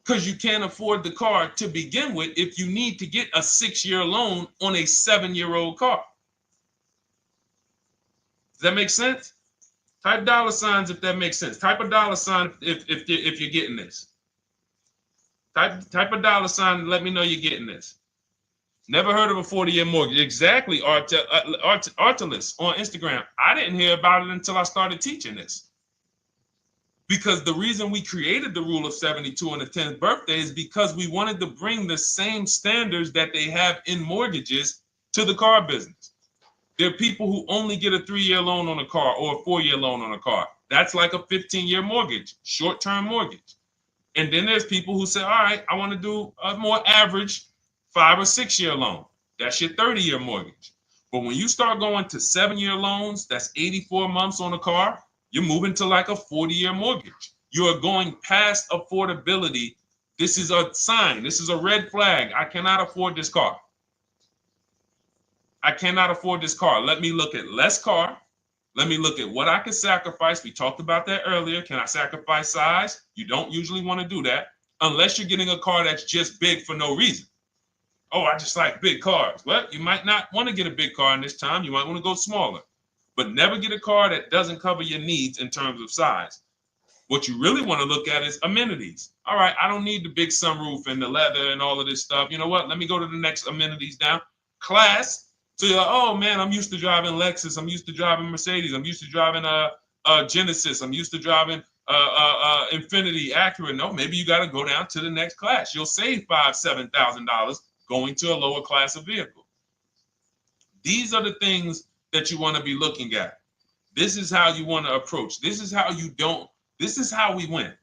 Because you can't afford the car to begin with if you need to get a 6-year loan on a 7-year-old car. Does that make sense? Type $signs if that makes sense. Type a $sign if you're getting this. Type a $sign and let me know you're getting this. Never heard of a 40-year mortgage. Exactly, Artelis on Instagram. I didn't hear about it until I started teaching this. Because the reason we created the rule of 72 on the 10th birthday is because we wanted to bring the same standards that they have in mortgages to the car business. There are people who only get a 3-year loan on a car or a 4-year loan on a car. That's like a 15-year mortgage, short-term mortgage. And then there's people who say, all right, I want to do a more average 5 or 6-year loan. That's your 30-year mortgage. But when you start going to 7-year loans, that's 84 months on a car, you're moving to like a 40-year mortgage. You are going past affordability. This is a sign. This is a red flag. I cannot afford this car. I cannot afford this car. Let me look at less car. Let me look at what I can sacrifice. We talked about that earlier. Can I sacrifice size? You don't usually want to do that unless you're getting a car that's just big for no reason. Oh, I just like big cars. Well, you might not want to get a big car in this time. You might want to go smaller. But never get a car that doesn't cover your needs in terms of size. What you really want to look at is amenities. All right, I don't need the big sunroof and the leather and all of this stuff. You know what? Let me go to the next amenities down. Class. So you're like, oh man, I'm used to driving Lexus. I'm used to driving Mercedes. I'm used to driving Genesis. I'm used to driving Infinity, Acura. No, maybe you got to go down to the next class. You'll save $5,000-$7,000 going to a lower class of vehicle. These are the things that you want to be looking at. This is how you want to approach. This is how you don't. This is how we win.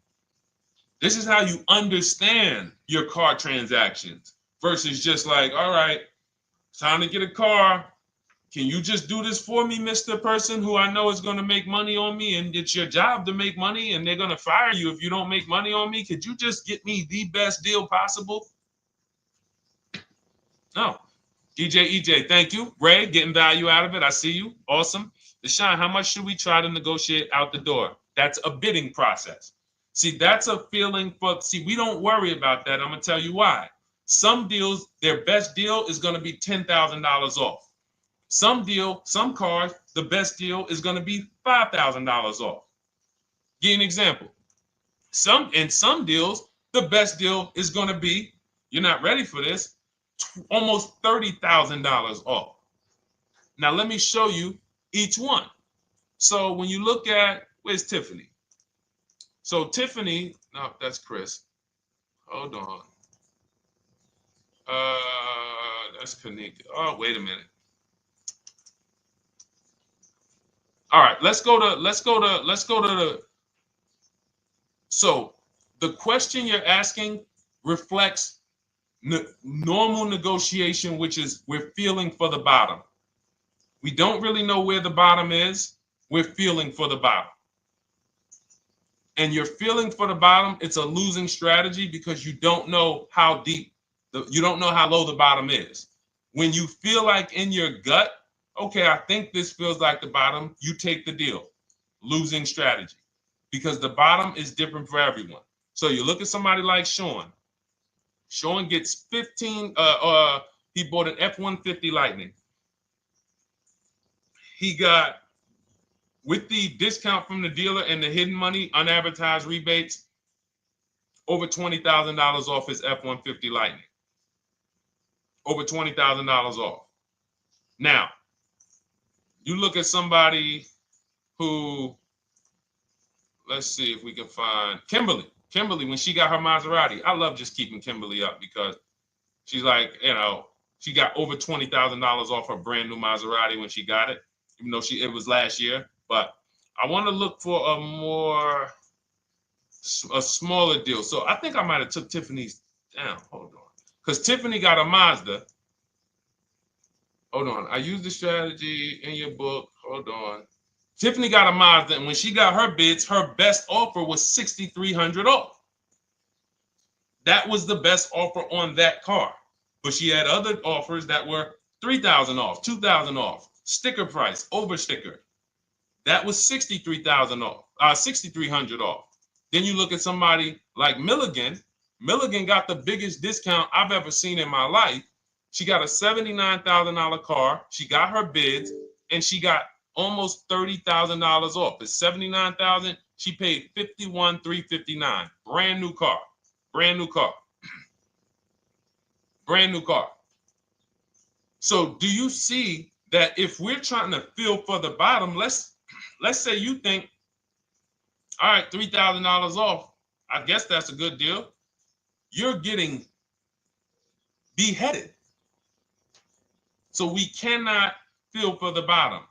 This is how you understand your car transactions versus just like, all right, time to get a car. Can you just do this for me, Mr. Person who I know is going to make money on me, and it's your job to make money and they're going to fire you if you don't make money on me? Could you just get me the best deal possible? No. EJ, thank you. Ray, getting value out of it. I see you. Awesome. Deshone, how much should we try to negotiate out the door? That's a bidding process. See, that's a feeling for, see, we don't worry about that. I'm going to tell you why. Some deals, their best deal is going to be $10,000 off. Some cars, the best deal is going to be $5,000 off. Give you an example. In some deals, the best deal is going to be, you're not ready for this, almost $30,000 off. Now, let me show you each one. So when you look at, where's Tiffany? So Tiffany, no, that's Chris. Hold on. That's Kanika. Oh, wait a minute. All right, let's go to the. So the question you're asking reflects normal negotiation, which is we're feeling for the bottom. We don't really know where the bottom is. We're feeling for the bottom. And you're feeling for the bottom, it's a losing strategy because you don't know how deep, you don't know how low the bottom is. When you feel like in your gut, okay, I think this feels like the bottom, you take the deal. Losing strategy. Because the bottom is different for everyone. So you look at somebody like Sean. Sean gets 15, he bought an F-150 Lightning. He got, with the discount from the dealer and the hidden money, unadvertised rebates, over $20,000 off his F-150 Lightning. Over $20,000 off. Now, you look at somebody who, let's see if we can find Kimberly. Kimberly, when she got her Maserati, I love just keeping Kimberly up because she's like, you know, she got over $20,000 off her brand new Maserati when she got it, even though it was last year. But I want to look for a smaller deal. So I think I might have took Tiffany's down. Hold on. Because Tiffany got a Mazda. Hold on. I used the strategy in your book. Hold on. Tiffany got a Mazda, and when she got her bids, her best offer was $6,300 off. That was the best offer on that car. But she had other offers that were $3,000 off, $2,000 off, sticker price, over sticker. That was $63,000 off, $6,300 off. Then you look at somebody like Milligan. Milligan got the biggest discount I've ever seen in my life. She got a $79,000 car. She got her bids, and she got almost $30,000 off. It's $79,000. She paid $51,359. Brand new car. Brand new car. Brand new car. So do you see that if we're trying to feel for the bottom, let's say you think, all right, $3,000 off. I guess that's a good deal. You're getting beheaded. So we cannot feel for the bottom.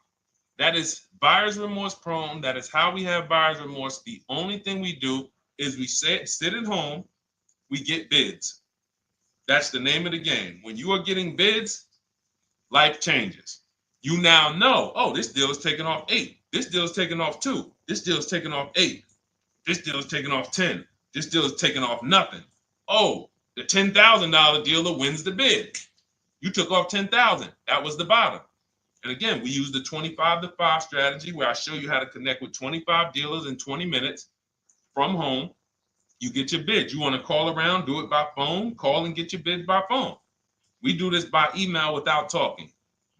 That is buyer's remorse prone. That is how we have buyer's remorse. The only thing we do is we sit at home, we get bids. That's the name of the game. When you are getting bids, life changes. You now know, oh, this deal is taking off 8. This deal is taking off 2. This deal is taking off 8. This deal is taking off 10. This deal is taking off nothing. Oh, the $10,000 dealer wins the bid. You took off $10,000. That was the bottom. And again, we use the 25-to-5 strategy where I show you how to connect with 25 dealers in 20 minutes from home. You get your bids. You want to call around, do it by phone, call and get your bids by phone. We do this by email without talking.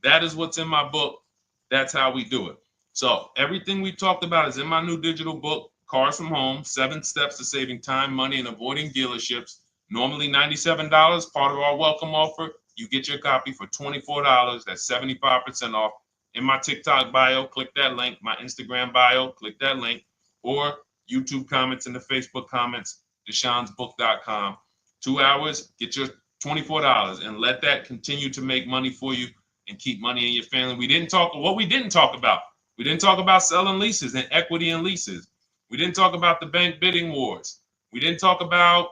That is what's in my book. That's how we do it. So everything we talked about is in my new digital book. Cars from Home, 7 Steps to Saving Time, Money, and Avoiding Dealerships. Normally $97, part of our welcome offer. You get your copy for $24. That's 75% off. In my TikTok bio, click that link. My Instagram bio, click that link. Or YouTube comments in the Facebook comments, deshonsbook.com. 2 hours, get your $24 and let that continue to make money for you and keep money in your family. We didn't talk about. We didn't talk about selling leases and equity in leases. We didn't talk about the bank bidding wars. We didn't talk about,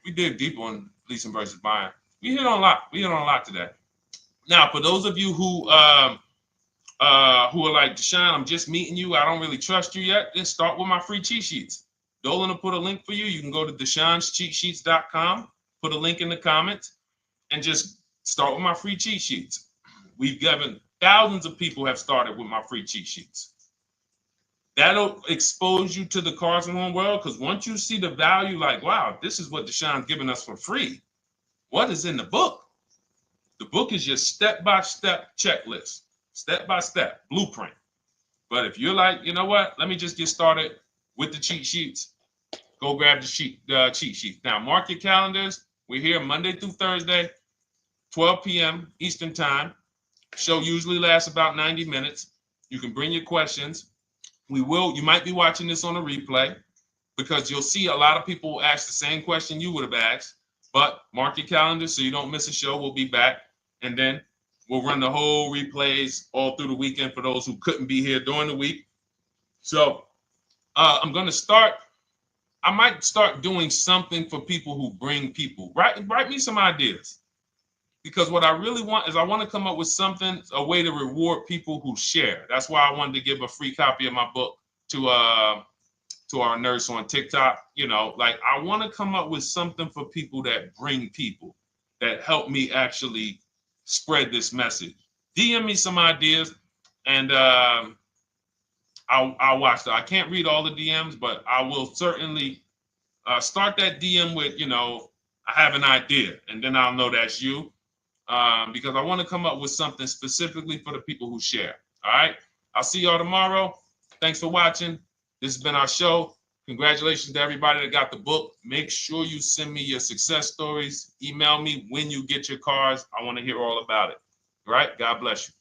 we dig deep on leasing versus buying. We hit on a lot. We hit on a lot today. Now, for those of you who are like, Deshone, I'm just meeting you, I don't really trust you yet, then start with my free cheat sheets. Dolan will put a link for you. You can go to DeshonesCheatSheets.com, put a link in the comments, and just start with my free cheat sheets. We've given thousands of people have started with my free cheat sheets. That'll expose you to the Cars from Home world, because once you see the value, like, wow, this is what Deshone's giving us for free. What is in the book? The book is your step-by-step checklist, step-by-step blueprint. But if you're like, you know what, let me just get started with the cheat sheets, go grab the cheat sheet. Now, mark your calendars. We're here Monday through Thursday, 12 p.m. Eastern Time. Show usually lasts about 90 minutes. You can bring your questions. You might be watching this on a replay, because you'll see a lot of people ask the same question you would have asked. But mark your calendar so you don't miss a show. We'll be back, and then we'll run the whole replays all through the weekend for those who couldn't be here during the week. So I'm going to start. I might start doing something for people who bring people. Write me some ideas, because what I really want is I want to come up with something, a way to reward people who share. That's why I wanted to give a free copy of my book to our nurse on TikTok. You know, like, I want to come up with something for people that bring people, that help me actually spread this message. DM me some ideas, and I'll watch that. I can't read all the DMs, but I will certainly start that DM with, you know, I have an idea, and then I'll know that's you, because I want to come up with something specifically for the people who share. All right. I'll see y'all tomorrow. Thanks for watching. This has been our show. Congratulations to everybody that got the book. Make sure you send me your success stories. Email me when you get your cars. I want to hear all about it. All right. God bless you.